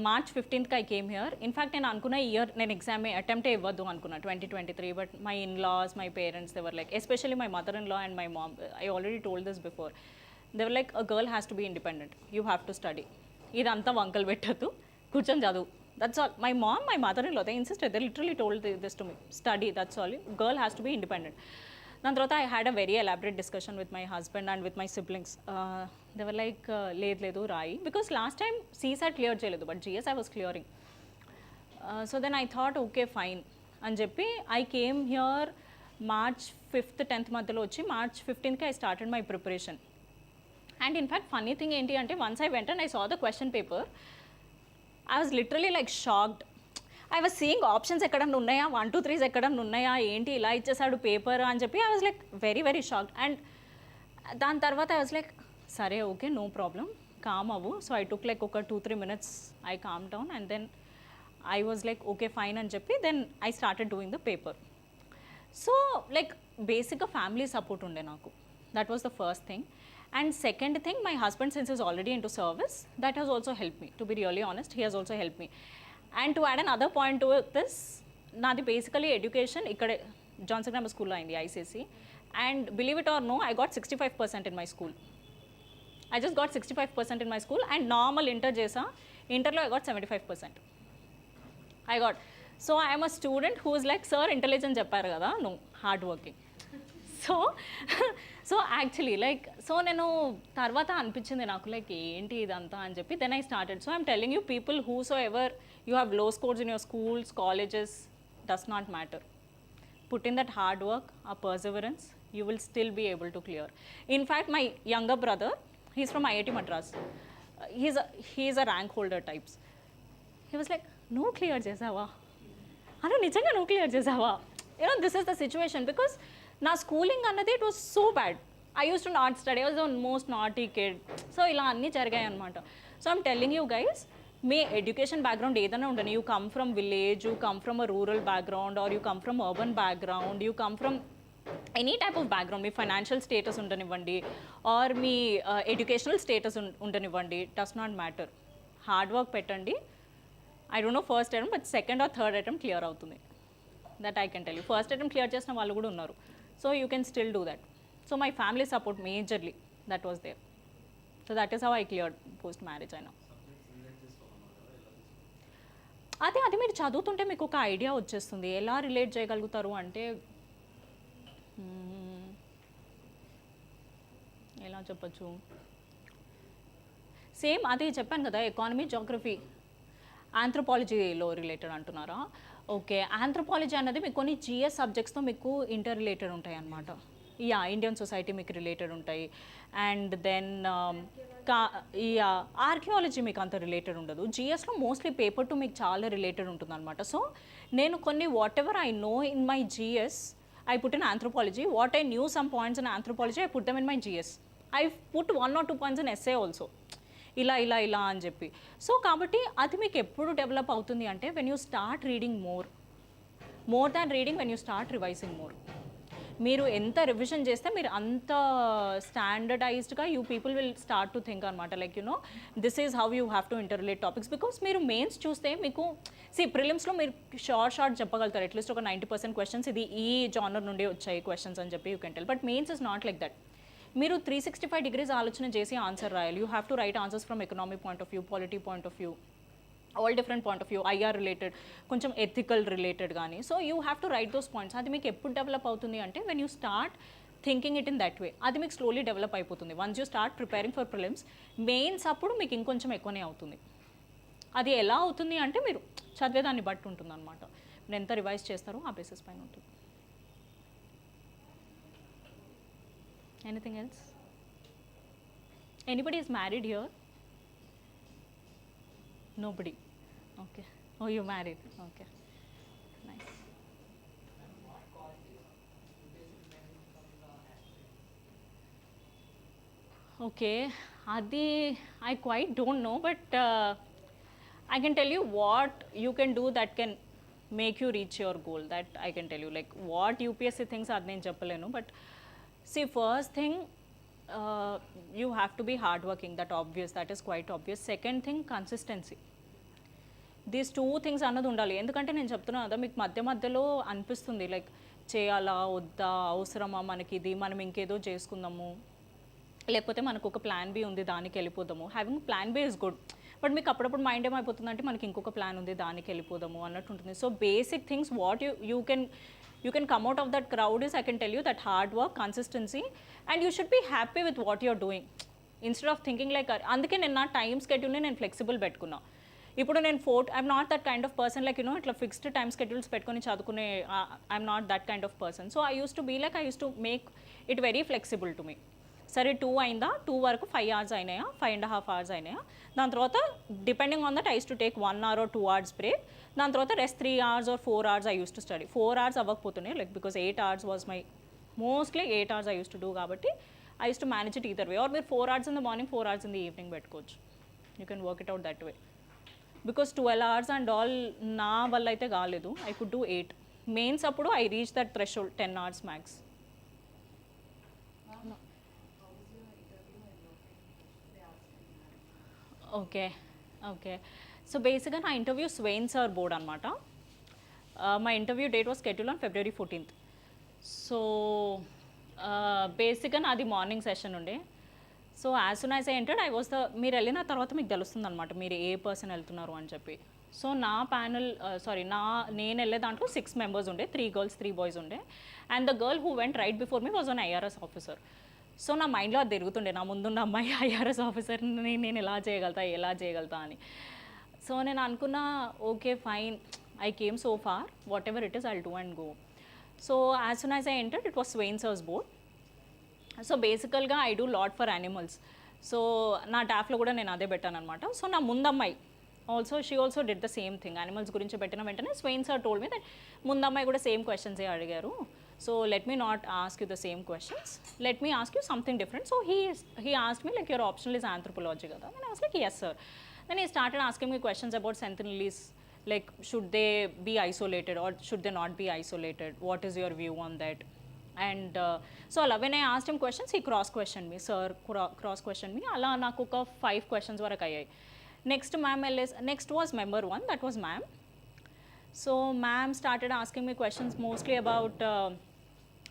March 15th I came here. In fact నేను అనుకున్న year నేను exam అటెంప్టే ఇవ్వద్దు అనుకున్నా 2023, but my in laws, my parents, they were like, especially my mother in law and my mom, I already told this before, they were like, a girl has to be independent, you have to study, ఇదంతా వంకలు పెట్టద్దు, కూర్చొని చదువు, that's all. My mom, my mother-in-law, they insisted, they literally told this to me, study, that's all, girl has to be independent. దాని తర్వాత I had a very elaborate discussion with my husband and with my siblings. They were like, లేదు రాయి, because last time CSAT clear చేయలేదు, but GS I was clearing. So then I thought, okay fine అని చెప్పి I came here March 5th 10th మధ్యలో వచ్చి March 15th I started my preparation. And in fact funny thing ఏంటి అంటే, once I went and I saw the question paper, I was literally like shocked. I was seeing options ఎక్కడన్నా ఉన్నాయా, 1 2 3s ఎక్కడన్నా ఉన్నాయా, ఏంటి ఇలా ఇచ్చేసాడు పేపర్ అని చెప్పి I was like very very shocked. And దాని తర్వాత I was like, సరే ఓకే నో ప్రాబ్లం, కామ్ అవ్వు. సో I took like ఒక 2-3 minutes, I calmed down and then I was like okay fine అని చెప్పి then I started doing the paper. So like బేసిక్గా family support ఉండే నాకు, that was the first thing. And second thing, my husband, since he's already into service, that has also helped me, to be really honest, he has also helped me. And to add another point to this, నాది basically education ikkade Johnson Grammar School lo ayindi, ICC, and believe it or no, I got 65% in my school. I just got 65% in my school, and normal inter chesa, interlo I got 75%. I got, so I am a student who is like, sir intelligent చెప్పారు కదా, no, hard working. So actually like, so నేను తర్వాత అనిపించింది నాకు like ఏంటి ఇదంతా అని చెప్పి, then I started. So I'm telling you people who so ever you have low scores in your schools, colleges, does not matter, put in that hard work, uh perseverance, you will still be able to clear. In fact my younger brother, he's from IIT Madras, he's a rank holder types. He was like, నువ్వు clear చేసావా అను, నిజంగా నువ్వు clear చేసావా, you know this is the situation. Because నా schooling అన్నది it was so bad, I use to not study, I was the most naughty kid. So ఇలా అన్నీ జరిగాయి అనమాట. So I'm telling you guys, మీ ఎడ్యుకేషన్ బ్యాక్గ్రౌండ్ ఏదైనా ఉండని, you come from village, you come from a rural background, or you come from urban background, you come from any type of background, me financial status ఉండనివ్వండి, or మీ educational status ఉండనివ్వండి, does not matter, hard work పెట్టండి. I don't know first attempt, but second or third attempt clear అవుతుంది, that I can tell you. First attempt clear చేసిన వాళ్ళు కూడా ఉన్నారు, so you can still do that. So my family support majorly, that was there. So that is how I cleared post marriage. I know అది మీరు చదువుతుంటే మీకు ఒక idea వచ్చేస్తుంది, ఎలా రిలేట్ చేయగలుగుతారు అంటే, ఎలా చెప్పచ్చు, సేమ్ అది చెప్పాను కదా, ఎకానమీ, జాగ్రఫీ, ఆంథ్రోపాలజీలో రిలేటెడ్ అంటున్నారా? ఓకే, ఆంథ్రోపాలజీ అన్నది మీకు కొన్ని GS సబ్జెక్ట్స్తో మీకు ఇంటర్ రిలేటెడ్ ఉంటాయి అన్నమాట. యా ఇండియన్ సొసైటీ మీకు రిలేటెడ్ ఉంటాయి. అండ్ దెన్ యా ఆర్కియాలజీ మీకు అంత రిలేటెడ్ ఉండదు. జిఎస్లో మోస్ట్లీ పేపర్ టు మీకు చాలా రిలేటెడ్ ఉంటుంది అనమాట. సో నేను కొన్ని whatever I know in my GS I put in anthropology, what I knew some points in anthropology I put them in my GS. I put 1 or 2 points in SA also, ఇలా అని చెప్పి. So కాబట్టి అది మీకు ఎప్పుడు develop అవుతుంది అంటే when you start reading more than reading, when you start revising more. మీరు ఎంత రివిజన్ చేస్తే మీరు అంత స్టాండర్డైజ్డ్గా you people will start to think అనమాట, like you know this is how you have to interrelate topics. Because మీరు మెయిన్స్ చూస్తే మీకు ప్రిలిమ్స్లో మీరు షార్ట్ చెప్పగలుగుతారు అట్లీస్ట్ ఒక 90% క్వశ్చన్స్ ఇది ఈ జానర్ నుండి వచ్చాయి క్వశ్చన్స్ అని చెప్పి you can tell. But mains is not like that. మీరు 365 degrees ఆలోచన చేసి ఆన్సర్ రాయాలి. You have to right answers from economic point of view, polity point of view, all different point of view, IR related, కొంచెం ethical related కానీ. So you have to right those points. అది మీకు ఎప్పుడు develop అవుతుంది అంటే when you start thinking it in that way. అది మీకు slowly develop అయిపోతుంది. Once you start preparing for prelims, mains అప్పుడు మీకు ఇంకొంచెం ఎక్కువనే అవుతుంది. అది ఎలా అవుతుంది అంటే మీరు చదివేదాన్ని బట్టి ఉంటుంది అనమాట. మీరు ఎంత రివైజ్ చేస్తారో ఆ బేసిస్ పైన ఉంటుంది. Anything else? Anybody is married here? Nobody. Okay. Oh, you're married. Okay. Nice. Okay. Adi, I quite don't know, but I can tell you what you can do that can make you reach your goal. That I can tell you. Like what UPSC thinks, adne nenu cheppalenu. But see, first thing, you have to be hardworking. That is quite obvious. Second thing, consistency. These two things అన్నది ఉండాలి. ఎందుకంటే నేను చెప్తున్నా కదా మీకు మధ్యలో అనిపిస్తుంది like చేయాలా వద్దా, అవసరమా మనకి ఇది, మనం ఇంకేదో చేసుకుందాము, లేకపోతే మనకు ఒక ప్లాన్ బి ఉంది దానికి వెళ్ళిపోదాము. Having plan B is good, but మీకు అప్పుడప్పుడు మైండ్ ఏమైపోతుంది అంటే మనకి ఇంకొక ప్లాన్ ఉంది దానికి వెళ్ళిపోదాము అన్నట్టు ఉంటుంది. So basic things what you can come out of that crowd is, I can tell you, that hard work, consistency, and you should be happy with what you're doing instead of thinking like అందుకే నేను నా time స్కెడ్యూల్ని నేను flexible పెట్టుకున్నా. ఇప్పుడు నేను I'm not that kind of person like you know ఇట్లా fixed time schedules పెట్టుకొని చదువుకునే I'm not that kind of person. So I use to be like I use to make it very flexible to me. సరే 2 అయిందా, 2 వరకు 5 hours అయినాయా, 5.5 hours అయినాయా, దాని తర్వాత depending on that I use to take 1 hour or 2 hours break. దాని తర్వాత rest 3 hours or 4 hours I use to study. 4 hours అవ్వకపోతున్నాయి like because 8 hours was my mostly 8 hours I use to do. కాబట్టి I use to manage it either way. Or మీరు 4 hours in the morning, 4 hours in the evening పెట్టుకోవచ్చు. You can work it out that way. Because 12 hours and all నా వల్ల అయితే కాలేదు. I could do 8. Mains అప్పుడు I reach that threshold 10 hours max. Okay. So బేసిక్గా నా interview Swain sir board అనమాట. My interview date was schedule on February 14th. So బేసిక్గా నాది మార్నింగ్ సెషన్ ఉండే. So as soon as I entered మీరు వెళ్ళిన తర్వాత మీకు తెలుస్తుంది అనమాట మీరు ఏ పర్సన్ వెళ్తున్నారు అని చెప్పి. సో నా ప్యానల్ నేను వెళ్ళే దాంట్లో 6 members ఉండే, 3 girls 3 boys ఉండే. And the girl who went right before me was an IRS officer. So నా మైండ్లో అది తిరుగుతుండే, నా ముందున్న అమ్మాయి IRS ఆఫీసర్ని నేను ఎలా చేయగలుగుతా అని. సో నేను అనుకున్నా okay fine, I came so far, whatever it is I'll do and go. So as soon as I entered it was Swain sir's board. So బేసికల్గా I do lot for animals. So నా డాఫ్లో కూడా నేను అదే పెట్టాను అనమాట. So నా ముందమ్మాయి she also did the same thing. Animals గురించి పెట్టిన వెంటనే Swain sir told me that ముందమ్మాయి కూడా సేమ్ క్వశ్చన్సే అడిగారు. So let me not ask you the same questions. Let me ask you something different. So he asked me like your optional is anthropology kada. And I was like yes sir. Then he started asking me questions about sentinels, like should they be isolated or should they not be isolated? What is your view on that? And so when I asked him questions, he cross questioned me. Sir cross questioned me. Ala naku oka 5 questions varaku ayyayi. Next was member 1, that was ma'am. So ma'am started asking me questions mostly about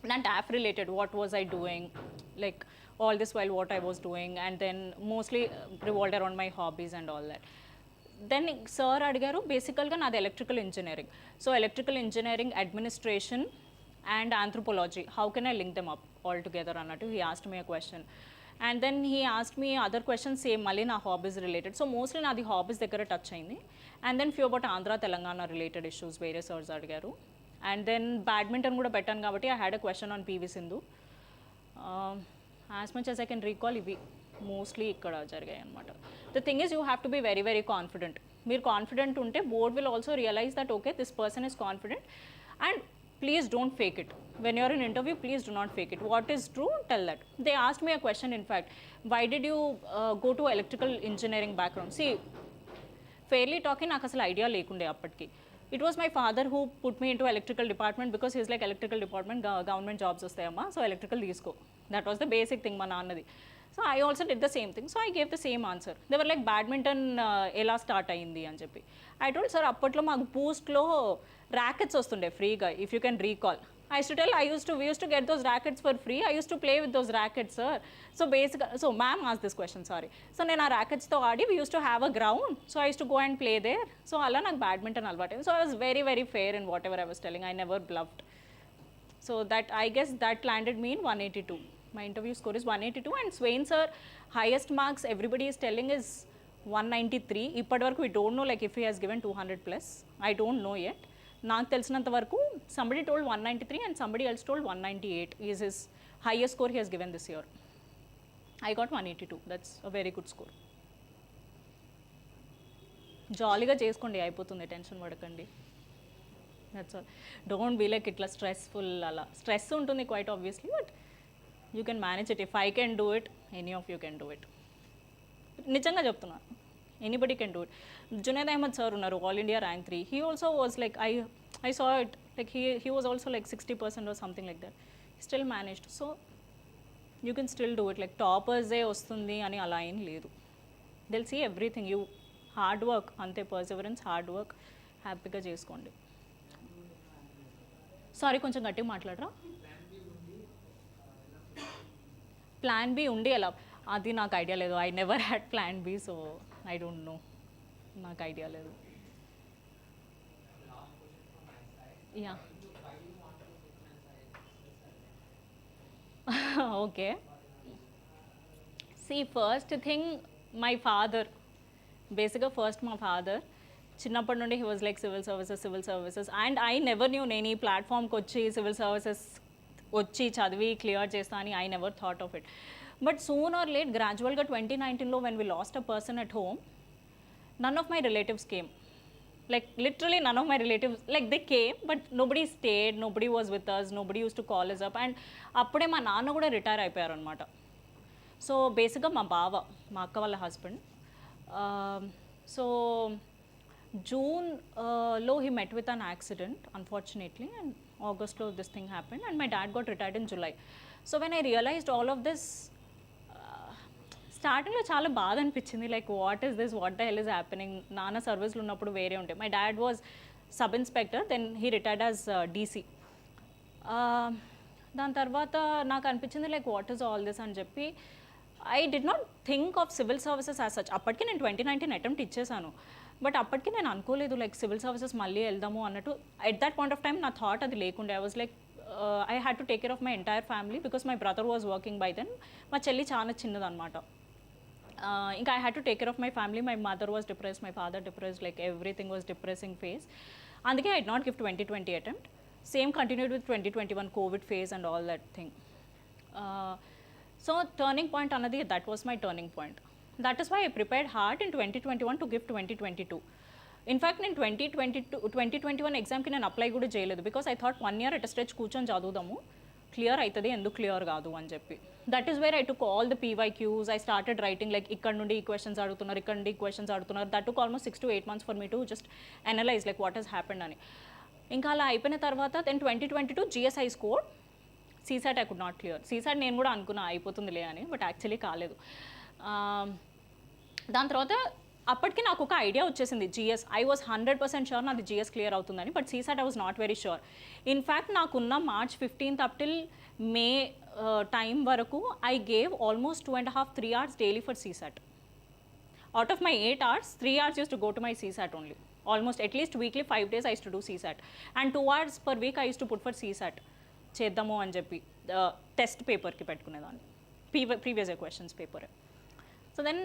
not AF related, what was I doing, like all this while what I was doing, and then mostly revolved around my hobbies and all that. Then sir adigaru basically ga nadi electrical engineering. So electrical engineering, administration and anthropology, how can I link them up all together annattu he asked me a question. And then he asked me other questions same mali na hobbies related. So mostly nadi hobbies దగ్గర touch అయింది. And then few about Andhra Telangana related issues వేరే sirs అడిగారు. And then badminton కూడా పెట్టాను కాబట్టి I had a question on PV Sindhu. As much as I can recall ఇవి mostly ఇక్కడ జరిగాయి అనమాట. The thing is you have to be very very confident. మీరు కాన్ఫిడెంట్ ఉంటే board will also realise that okay this person is confident, and please don't fake it. When you're in interview, please do not fake it. What is true, tell that. They asked me a question, in fact, why did you go to electrical engineering background? See, fairly talking, నాకు అసలు idea లేకుండే అప్పటికి. It was my father who put me into electrical department because he's like electrical department, government jobs వస్తాయమ్మా, so electrical తీసుకో. That was the basic thing మా నాన్నది. So I also did the same thing. So I gave the same answer. They were like, badminton ఎలా start అయింది అని చెప్పి. I told sir, అప్పట్లో మాకు బూస్ట్లో rackets వస్తుండే ఫ్రీగా, if you can recall. I used to tell, we used to get those rackets for free. I used to play with those rackets, sir. So basically, so ma'am asked this question, sorry. So నేను ఆ racketsతో ఆడి, we used to have a ground. So I used to go and play there. So అలా నాకు badminton అలవాటు. So I was very, very fair in whatever I was telling. I never bluffed. So that, I guess that landed me in 182. My interview score is 182, and Swain sir, highest marks everybody is telling is 193. ఇప్పటి వరకు we don't know like if he has given 200 plus. I don't know yet. నాకు తెలిసినంత వరకు somebody told 193 and somebody else told 198 is his highest score he has given this year. I got 182. That's a very good score. జాలీగా చేసుకోండి, అయిపోతుంది, tension పడకండి. That's all. Don't be like ఇట్లా stressful. అలా stress ఉంటుంది quite obviously, but you can manage it. If I can do it, any of you can do it. నిజంగా చెప్తున్నా, anybody can do it. Junaid Ahmad sir ఉన్నారు, all India rank 3. He also was like, I saw it, like he was also like 60% or something like that. Still managed. So you can still do it. Like టాపర్సే వస్తుంది అని అలా ఏం లేదు. They'll see everything. You hard work అంతే, perseverance, hard work, హ్యాపీగా చేసుకోండి. Sorry, కొంచెం గట్టిగా మాట్లాడరా. ప్లాన్ బి ఉండి ఎలా, అది నాకు ఐడియా లేదు. I never had plan B, so I don't know, నాకు ఐడియా లేదు. Yeah okay. See, first thing my father, బేసిక్గా ఫస్ట్ మా ఫాదర్ చిన్నప్పటి నుండి he was like civil services, and I never knew నేను ఈ ప్లాట్ఫామ్కి వచ్చి సివిల్ సర్వీసెస్ వచ్చి చదివి క్లియర్ చేస్తా అని I never thought of it. But soon or late, గ్రాడ్యువల్గా 2019లో when we lost a person at home, none of my relatives came. Like literally none of my relatives, like they came, but nobody stayed, nobody was with us, nobody used to call us up. And అప్పుడే మా నాన్న కూడా retire అయిపోయారు అనమాట. So బేసిక్గా మా బావ, మా అక్క వాళ్ళ హస్బెండ్, సో జూన్లో he met with an accident unfortunately, and ఆగస్ట్లో this thing happened, and my dad got retired in July. So when I realized all of this, స్టార్టింగ్లో చాలా బాధ అనిపించింది. Like what is this, what the hell is happening. నాన్న సర్వీస్లో ఉన్నప్పుడు వేరే ఉంటాయి. My dad was sub inspector, then he retired as DC. దాని తర్వాత నాకు అనిపించింది like what is all this అని చెప్పి, I did not think of civil services as such. అప్పటికి నేను 2019 అటెంప్ట్ ఇచ్చేసాను, బట్ అప్పటికి నేను అనుకోలేదు లైక్ సివిల్ సర్వీసెస్ మళ్ళీ వెళ్దాము అన్నట్టు. At that point of time నా థాట్ అది లేకుండే. I was like, I had to take care of my entire family because my brother was working by then. మా చెల్లి చాలా చిన్నదనమాట. ఇంకా I had to take care of my family. My mother was depressed, my father depressed, like everything was depressing phase. అందుకే I did not give 2020 attempt. Same continued with 2021 COVID phase and all that thing. So turning point another, that was my turning point. That is why I prepared hard in 2021 to give 2022. In fact, in 2021 ఎగ్జామ్కి నేను apply కూడా చేయలేదు because I thought 1 year at stretch కూర్చొని చదువుదాము, clear అవుతుంది, ఎందుకు clear కాదు అని చెప్పి. That is where I took all the PYQs. I started writing like ఇక్కడ నుండి ఈ క్వశ్చన్స్ అడుగుతున్నారు, ఇక్కడ నుండి ఈ క్వశ్చన్స్ అడుగుతున్నారు. That took almost 6 to 8 months for me to just analyse like what has happened అని. ఇంకా అలా అయిపోయిన తర్వాత then 2022 GSI score. CSAT I could not clear. CSAT నేను కూడా అనుకున్నా అయిపోతుందిలే అని, బట్ యాక్చువల్లీ కాలేదు. దాని తర్వాత అప్పటికి నాకు ఒక ఐడియా వచ్చేసింది, GS. ఐ వాజ్ 100% షూర్ నాది GS క్లియర్ అవుతుందని, but CSAT I was not very sure. In fact నాకున్న March 15th up till May time వరకు I gave almost 2.5-3 hours daily for CSAT. Out of my 8 hours, 3 hours used to go to my CSAT only. Almost at least weekly 5 days I used to do CSAT. And 2 hours per week I used to put for CSAT. చేద్దాము అని చెప్పి test పేపర్కి పెట్టుకునేదాన్ని, previous year questions paper. So then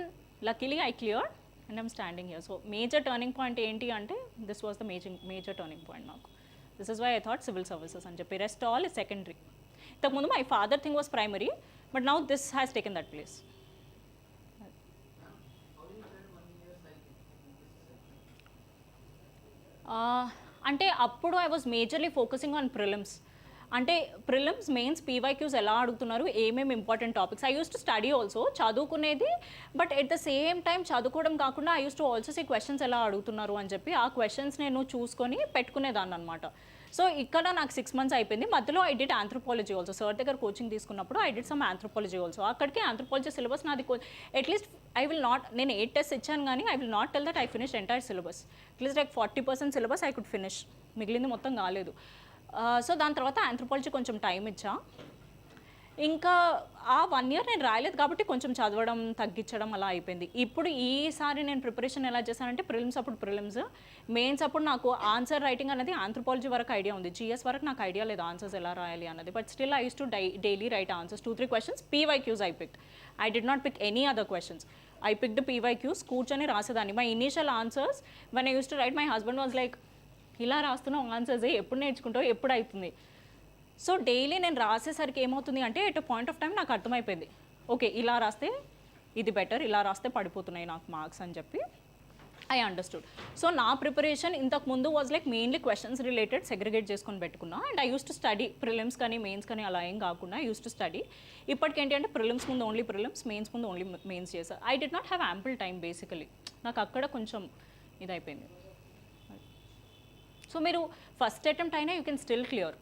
luckily I cleared and I'm standing here. So major turning point ఏంటి అంటే this was the major turning point నాకు. This is why I thought civil services అని చెప్పి, rest all is secondary. ఇంతకుముందు my father thing was primary, but now this has taken that place. అంటే అప్పుడు I was majorly focusing on prelims. అంటే prelims, mains, PYQs ఎలా అడుగుతున్నారు, ఏమేమి important topics. I use to study also, చదువుకునేది, but at the same time చదువుకోవడం కాకుండా I use to also see questions ఎలా అడుగుతున్నారు అని చెప్పి ఆ క్వశ్చన్స్ నేను చూసుకొని పెట్టుకునేదాన్ని అనమాట. సో ఇక్కడ నాకు 6 months అయిపోయింది. మధ్యలో I did anthropology also. Sir దగ్గర కోచింగ్ తీసుకున్నప్పుడు I did some anthropology also. అక్కడికి ఆంథ్రోపాలజీ సిలబస్ నాది అట్లీస్ట్ ఐ విల్ నాట్, నేను 8 tests ఇచ్చాను కానీ I will not tell that I finish entire syllabus. At least like 40% syllabus I could finish, మిగిలింది మొత్తం కాలేదు. సో దాని తర్వాత ఆంథ్రోపాలజీ కొంచెం టైం ఇచ్చా. ఇంకా ఆ 1 year నేను రాయలేదు కాబట్టి కొంచెం చదవడం తగ్గించడం అలా అయిపోయింది. ఇప్పుడు ఈసారి నేను ప్రిపరేషన్ ఎలా చేశానంటే ప్రిలిమ్స్ అప్పుడు ప్రిలిమ్స్, మెయిన్స్ అప్పుడు నాకు ఆన్సర్ రైటింగ్ అనేది ఆంథ్రోపాలజీ వరకు ఐడియా ఉంది, జిఎస్ వరకు నాకు ఐడియా లేదు ఆన్సర్స్ ఎలా రాయాలి అన్నది. But still I use to daily write answers, 2-3 questions. PYQs I picked, I did not pick any other questions. I picked PYQs, కూర్చొని రాసేదాన్ని. My initial answers when I use to write, my husband was like, ఇలా రాస్తున్నావు answers, ఎప్పుడు నేర్చుకుంటావు, ఎప్పుడు అవుతుంది. So daily నేను రాసేసరికి ఏమవుతుంది అంటే ఎట్ పాయింట్ ఆఫ్ టైం నాకు అర్థమైపోయింది, ఓకే ఇలా రాస్తే ఇది బెటర్, ఇలా రాస్తే పడిపోతున్నాయి నాకు మార్క్స్ అని చెప్పి ఐ అండర్స్టూడ్. సో నా ప్రిపరేషన్ ఇంతకు ముందు was like mainly questions related segregate చేసుకొని పెట్టుకున్నా. And I use to study prelims కానీ మెయిన్స్ కానీ అలా ఏం కాకుండా ఐ యూస్ టు స్టడీ. ఇప్పటికేంటి అంటే ప్రిలిమ్స్ ముందు ఓన్లీ ప్రిలిమ్స్, మెయిన్స్ ముందు ఓన్లీ మెయిన్స్ చేశాను. I did not have ample time basically. నాకు అక్కడ కొంచెం ఇదైపోయింది. సో మీరు ఫస్ట్ అటెంప్ట్ అయినా you can still clear.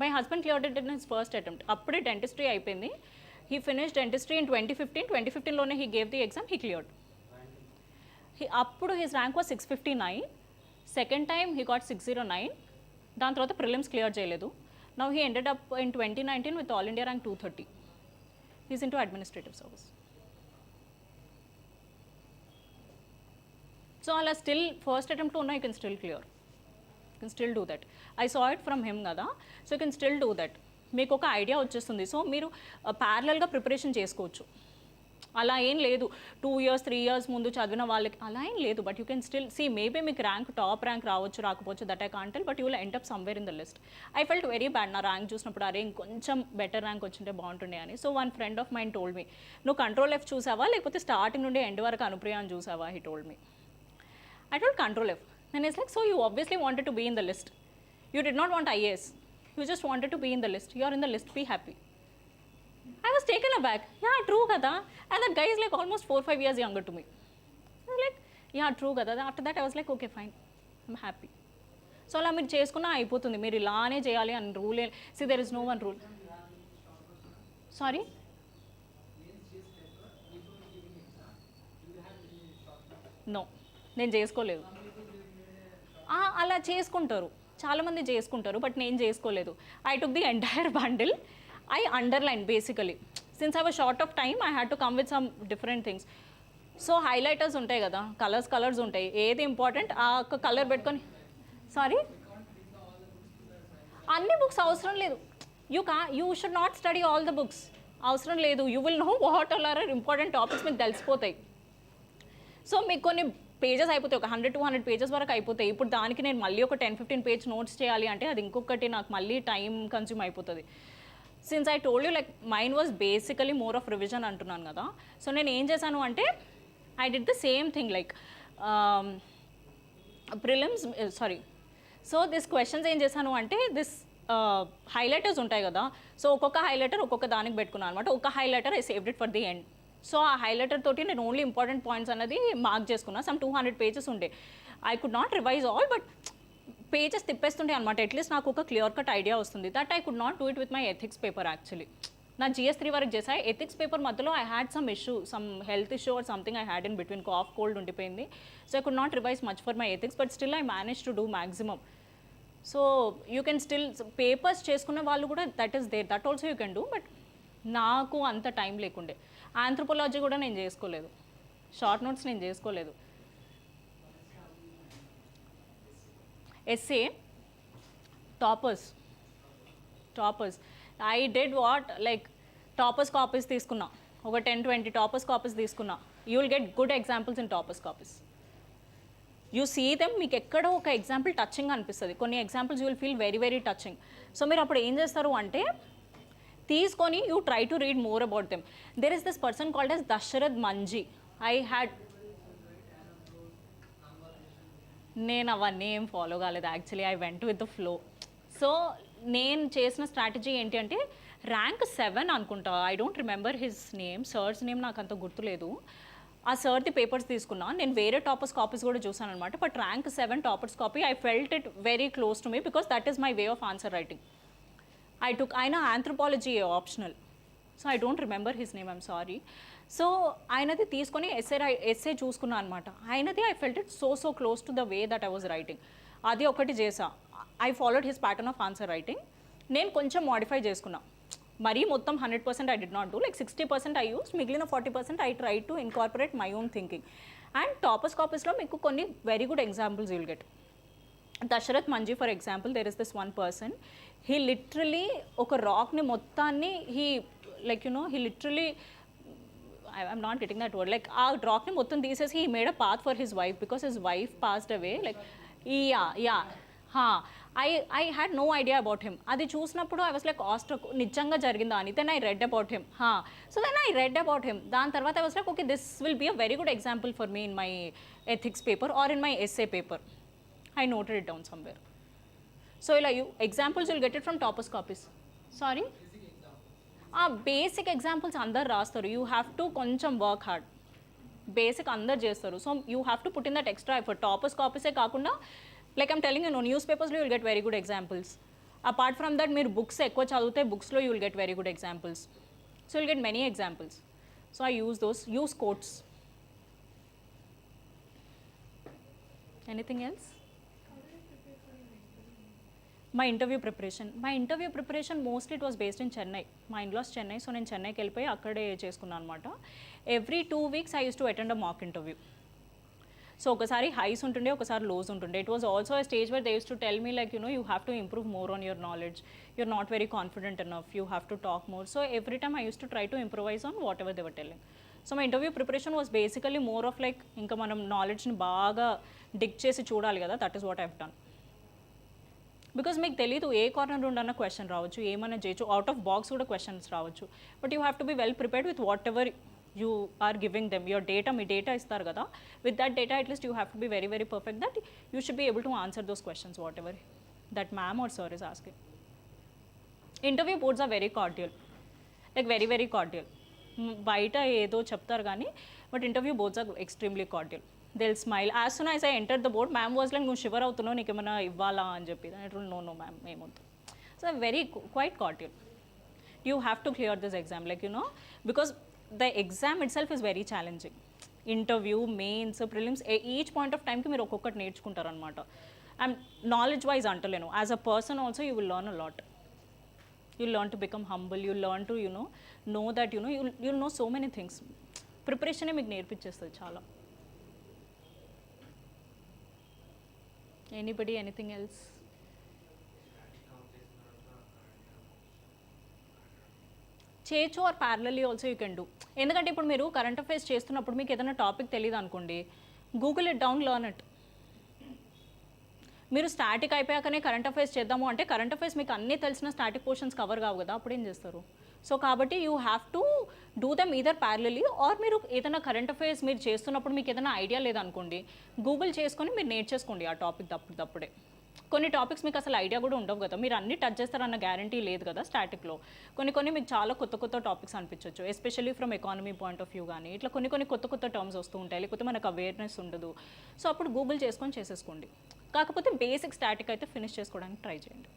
My husband cleared it in his first attempt. అప్పుడే డెంటిస్ట్రీ అయిపోయింది. He finish dentistry in 2015. 2015లోనే he gave the exam, he cleared. అప్పుడు his rank was 659. Second time he got 609. దాని తర్వాత prelims clear చేయలేదు. Now he ended up in 2019 with all India rank 230. He's in to administrative service. So అలా still first అటెంప్ట్లో ఉన్నా you can still clear, you can still do that. I saw it from him కదా, so you can still do that. మీకు ఒక idea వచ్చేస్తుంది. So మీరు ప్యారలల్గా preparation చేసుకోవచ్చు. అలా ఏం లేదు 2 years 3 years ముందు చదివిన వాళ్ళకి అలా ఏం లేదు. But you can still see, maybe మీకు ర్యాంక్ టాప్ ర్యాంక్ రావచ్చు రాకపోవచ్చు, that I can't tell, but you will end up somewhere in the list. I felt very bad నా ర్యాంక్ చూసినప్పుడు, అరే ఇంకొంచెం బెటర్ ర్యాంక్ వచ్చింటే బాగుంటుండే అని. So one friend of mind told me, నువ్వు కంట్రోల్ ఎఫ్ చూసావా లేకపోతే స్టార్టింగ్ నుండి ఎండ్ వరకు అనుప్రియ అని చూసావా, he told me. I told control F. Then it's like, so you obviously wanted to be in the list. You did not want IAS. You just wanted to be in the list. You are in the list. Be happy. I was taken aback. Yeah, true kada. And that guy is like almost 4-5 years younger to me. I was like, yeah, true kada. After that I was like, okay, fine. I'm happy. So అలా మీరు చేసుకున్నా అయిపోతుంది. మీరు ఇలానే చేయాలి అని rule. See, there is no one rule. Sorry? No. నేను చేసుకోలేదు. అలా చేసుకుంటారు, చాలామంది చేసుకుంటారు, బట్ నేను చేసుకోలేదు. I took the entire bundle. I underline basically. Since I was short of time, I had to come with some different things. So highlighters ఉంటాయి కదా, కలర్స్ ఉంటాయి, ఏది ఇంపార్టెంట్ ఆ ఒక కలర్ పెట్టుకొని. సారీ, అన్ని బుక్స్ అవసరం లేదు. You should not study all the books. అవసరం లేదు. You will know what all are important topics మీకు తెలిసిపోతాయి. సో మీకు కొన్ని పేజెస్ అయిపోతాయి, ఒక 100-200 pages వరకు అయిపోతాయి. ఇప్పుడు దానికి నేను మళ్ళీ ఒక 10-15 page నోట్స్ చేయాలి అంటే అది ఇంకొకటి నాకు మళ్ళీ టైం కన్స్యూమ్ అయిపోతుంది. Since I told you like mind was basically more of revision అంటున్నాను కదా. సో నేను ఏం చేశాను అంటే I did the same thing like prelims, sorry. So this questions ఏం చేశాను అంటే హైలైటర్స్ ఉంటాయి కదా, సో ఒక్కొక్క హైలైటర్ ఒక్కొక్క దానికి పెట్టుకున్నాను అనమాట. ఒక highlighter I saved it for the end. So ఆ హైలైటర్ తోటి నేను ఓన్లీ ఇంపార్టెంట్ పాయింట్స్ అనేది మార్క్ చేసుకున్నా. సమ్ 200 pages ఉండే. I could not revise all, but pages తిప్పేస్తుండే అనమాట. అట్లీస్ట్ నాకు ఒక క్లియర్ కట్ ఐడియా వస్తుంది. That I could not do it with my ethics paper actually. నా GS3 వరకు చేసా. ఎథిక్స్ పేపర్ మధ్యలో I had some issue, some health issue or something I had in between, cough cold ఉండిపోయింది. So I could not revise much for my ethics, but still I manage to do maximum. So you can still papers చేసుకున్న వాళ్ళు కూడా that is there, that also you can do. But నాకు అంత time లేకుండే. Anthropology కూడా నేను చేసుకోలేదు, short notes నేను చేసుకోలేదు. SA toppers I did what like toppers copies తీసుకున్నా, ఒక 10-20 టాపర్స్ కాపీస్ తీసుకున్నా. You will get good examples in toppers copies. You see them, మీకు ఎక్కడో ఒక ఎగ్జాంపుల్ టచింగ్ అనిపిస్తుంది. కొన్ని examples you will feel very very touching. So మీరు అప్పుడు ఏం చేస్తారు అంటే తీసుకొని you try to read more about them. There is this person called as Dashrath Manjhi. నేను అవన్నీ ఏం ఫాలో కాలేదు actually, I went with the flow. So నేను చేసిన స్ట్రాటజీ ఏంటి అంటే ర్యాంక్ 7 అనుకుంటా, I don't remember his name, sir's name నాకు అంత గుర్తులేదు. ఆ సర్ది పేపర్స్ తీసుకున్నా. నేను వేరే టాపర్స్ కాపీస్ కూడా చూసాను అనమాట. But rank 7 toppers copy I felt it very close to me because that is my way of answer writing. I took anthropology optional, so I don't remember his name, I'm sorry. So ఆయనది తీసుకొని essay చూసుకున్నా అనమాట. ఆయనది I felt it so close to the way that I was writing. అది ఒకటి చేసా. I followed his pattern of answer writing. నేను కొంచెం మోడిఫై చేసుకున్నా. మరీ మొత్తం 100% I did not do, like 60% I use, మిగిలిన 40% I try to incorporate my own thinking. And toppers కాపీస్లో మీకు కొన్ని very good examples you'll get. Dasharath Manjhi for example, there is this one person, he literally ఒక రాక్ని మొత్తాన్ని he literally I'm not getting that word, like ఆ రాక్ని మొత్తం తీసేసి he made a path for his wife because his wife passed away. Like I had no idea about him. అది చూసినప్పుడు I was like awestruck, నిజంగా జరిగిందా అని. Then I read about him. So then I read about him. దాని తర్వాత I was like okay, this will be a very good example for me in my ethics paper or in my SA paper. I noted it down somewhere. So examples you'll get it from toppers copies. Sorry? Basic examples అందరు రాస్తారు. You have to కొంచెం work hard. Basic అందరు చేస్తారు. So you have to put in that extra effort. Toppers copies కాకుండా, like I'm telling you, newspapers లో you'll get very good examples. Apart from that, మీరు books ఎక్కువ చదివితే books లో you'll get very good examples. So you'll get many examples. So I use those. Use quotes. Anything else? My interview preparation mostly it was based in Chennai. My in-laws Chennai, so నేను చెన్నైకి వెళ్ళిపోయి అక్కడే చేసుకున్నాను అనమాట. Every 2 weeks I used to attend a mock interview. So ఒకసారి highs ఉంటుండే, ఒకసారి lows ఉంటుండే. It was also a stage where they used to tell me like, you have to improve more on your knowledge. You're not very confident enough. You have to talk more. So every time I used to try to improvise on whatever they were telling. So my interview preparation was basically more of like, ఇంకా మనం నాలెడ్జ్ని బాగా డిగ్ చేసి చూడాలి కదా. That is what I have done. Because మీకు తెలీదు ఏ corner నుండి అన్న క్వశ్చన్ రావచ్చు, ఏమైనా చేయొచ్చు, అవుట్ ఆఫ్ బాక్స్ కూడా క్వశ్చన్స్ రావచ్చు. But you have to be well prepared with whatever you are giving them. Your data, మీ డేటా ఇస్తారు కదా, with that data at least you have to be very very perfect that you should be able to answer those questions whatever that ma'am or sir is asking. Interview boards are very cordial, like very very cordial. బయట ఏదో చెప్తారు కానీ but interview boards are extremely cordial. they'll smile. As soon as I entered the board, ma'am was like, నువ్వు shiver అవుతున్నావు, నీకు ఏమైనా ఇవ్వాలా అని చెప్పి. I told no మ్యామ్ ఏమవుతుంది. So very quite cordial. You have to clear this exam, like because the exam itself is very challenging. Interview, mains, prelims, each point of time కి మీరు ఒక్కొక్కటి నేర్చుకుంటారు అనమాట. అండ్ నాలెడ్జ్ వైజ్ అంటలేను, as a person also you will learn a lot. You learn to become humble, you learn to know that you'll know so many things. Preparation మీకు నేర్పించేస్తుంది చాలా. Anybody, anything else? చేయొచ్చు or parallelly also you can do. ఎందుకంటే ఇప్పుడు మీరు current affairs చేస్తున్నప్పుడు మీకు ఏదైనా topic తెలియదు అనుకోండి, Google it down, learn it. మీరు స్టాటిక్ అయిపోయాకనే కరెంట్ అఫైర్స్ చేద్దాము అంటే కరెంట్ అఫైర్స్ మీకు అన్నీ తెలిసిన స్టాటిక్ పోర్షన్స్ కవర్ కావు కదా, అప్పుడు ఏం చేస్తారు? సో కాబట్టి you have to do them either parallelly or మీరు ఏదైనా కరెంట్ అఫైర్స్ మీరు చేస్తున్నప్పుడు మీకు ఏదైనా ఐడియా లేదనుకోండి, గూగుల్ చేసుకొని మీరు నేర్చేసుకోండి ఆ టాపిక్ తప్పుడే. కొన్ని టాపిక్స్ మీకు అసలు ఐడియా కూడా ఉండవు కదా, మీరు అన్ని టచ్ చేస్తారన్న గ్యారంటీ లేదు కదా స్టాటిక్లో. కొన్ని మీకు చాలా కొత్త టాపిక్స్ అనిపించవచ్చు, especially from economy point of view కానీ ఇట్లా కొన్ని కొత్త టర్మ్స్ వస్తూ ఉంటాయి, లేకపోతే మనకు అవేర్నెస్ ఉండదు. సో అప్పుడు గూగుల్ చేసుకొని చేసేసుకోండి. కాకపోతే బేసిక్ స్టాటిక్ అయితే ఫినిష్ చేసుకోవడానికి ట్రై చేయండి.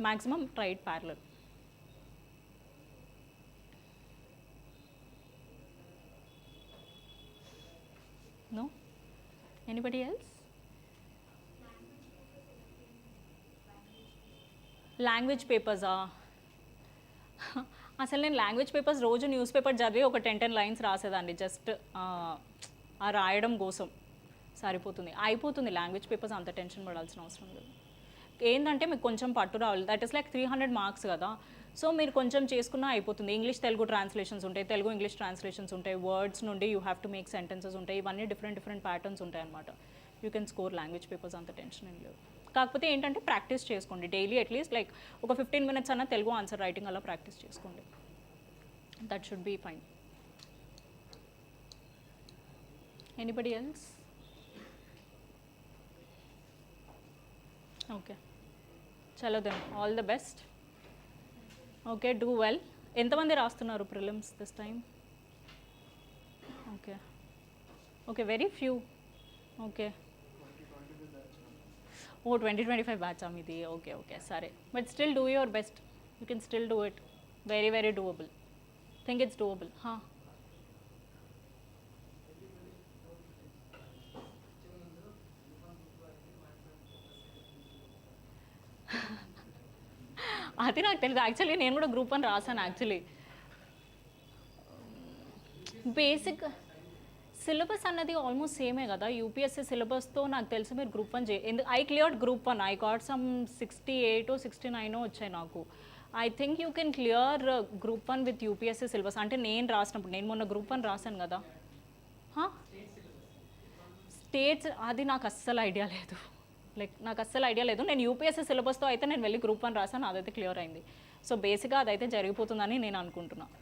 Maximum try it parallel. No? Anybody else? Language పేపర్సా? అసలు నేను లాంగ్వేజ్ పేపర్స్ రోజు న్యూస్ పేపర్ చదివి ఒక 10 లైన్స్ రాసేదాన్ని, జస్ట్ ఆ రాయడం కోసం సరిపోతుంది, అయిపోతుంది. లాంగ్వేజ్ పేపర్స్ అంత టెన్షన్ పడాల్సిన అవసరం లేదు. ఏంటంటే మీకు కొంచెం పట్టు రావాలి, దట్ ఈస్ లైక్ 300 మార్క్స్ కదా, సో మీరు కొంచెం చేసుకున్నా అయిపోతుంది. ఇంగ్లీష్ తెలుగు ట్రాన్స్లేషన్స్ ఉంటాయి, తెలుగు ఇంగ్లీష్ ట్రాన్స్లేషన్స్ ఉంటాయి, వర్డ్స్ నుండి you have to make sentences ఉంటాయి, ఇవన్నీ డిఫరెంట్ ప్యాటర్న్స్ ఉంటాయి అనమాట. You can score language papers, అంత టెన్షన్ ఏం లేదు. కాకపోతే ఏంటంటే ప్రాక్టీస్ చేసుకోండి డైలీ అట్లీస్ట్ లైక్ ఒక 15 minutes అన్న తెలుగు ఆన్సర్ రైటింగ్ అలా ప్రాక్టీస్ చేసుకోండి. That should be fine. Anybody else? Okay, చలో then all the best. Okay, do well. ఎంతమంది రాస్తున్నారు prelims this time? Okay okay, very few. Okay, ఓ 2025 బ్యాచ్ మీది. ఓకే ఓకే, సరే. But still do your best. You can still do it. Very very doable. Think it's doable. అది నాకు తెలియదు actually. నేను కూడా గ్రూప్ 1 రాశాను యాక్చువల్లీ. బేసిక్ సిలబస్ అన్నది ఆల్మోస్ట్ సేమే కదా యూపీఎస్సీ సిలబస్తో. నాకు తెలిసి మీరు group 1 I cleared group 1. I got some 68 69 వచ్చాయి నాకు. I think you can clear group 1 with UPSC syllabus. అంటే నేను రాసినప్పుడు, నేను మొన్న గ్రూప్ 1 రాశాను కదా. స్టేట్స్ అది నాకు అస్సలు ఐడియా లేదు. లైక్ నాకు అస్సలు ఐడియా లేదు. నేను యూపీఎస్సీ సిలబస్తో అయితే నేను వెళ్ళి గ్రూప్ 1 రాశాను, అదైతే క్లియర్ అయింది. సో బేసిక్గా అదైతే జరిగిపోతుందని నేను అనుకుంటున్నాను.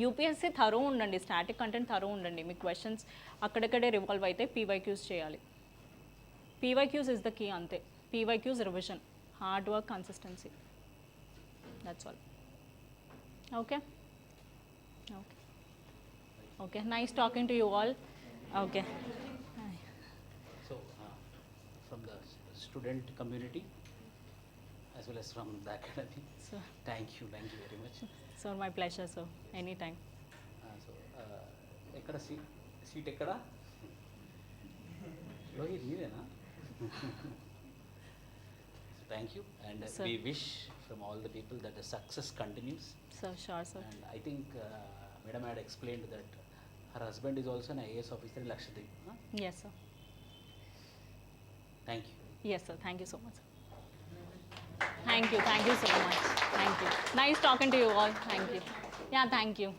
యూపీఎస్సీ థరో ఉండండి, స్టాటిక్ కంటెంట్ థరో ఉండండి. మీ క్వశ్చన్స్ అక్కడక్కడే రివాల్వ్ అయితే పీవైక్యూస్ చేయాలి. పీవైక్యూస్ ఇస్ ద కీ అంతే. PYQs revision, hard work, consistency, that's all. Okay okay okay, nice talking to you all. Okay. So, from the student community as well as from the academy, so thank you very much. So my pleasure so any time. So, ఎక్కడ seat ఎక్కడ? రోహిత్ మీరేనా? Thank you, and Sir. we wish from all the people that the success continues. So sure sir. And I think Madam had explained that her husband is also an IAS officer in Lakshadweep. Huh? Yes sir. Thank you. Yes, sir. Thank you so much. Thank you so much. Thank you. Nice talking to you all. Thank you. Yeah, thank you.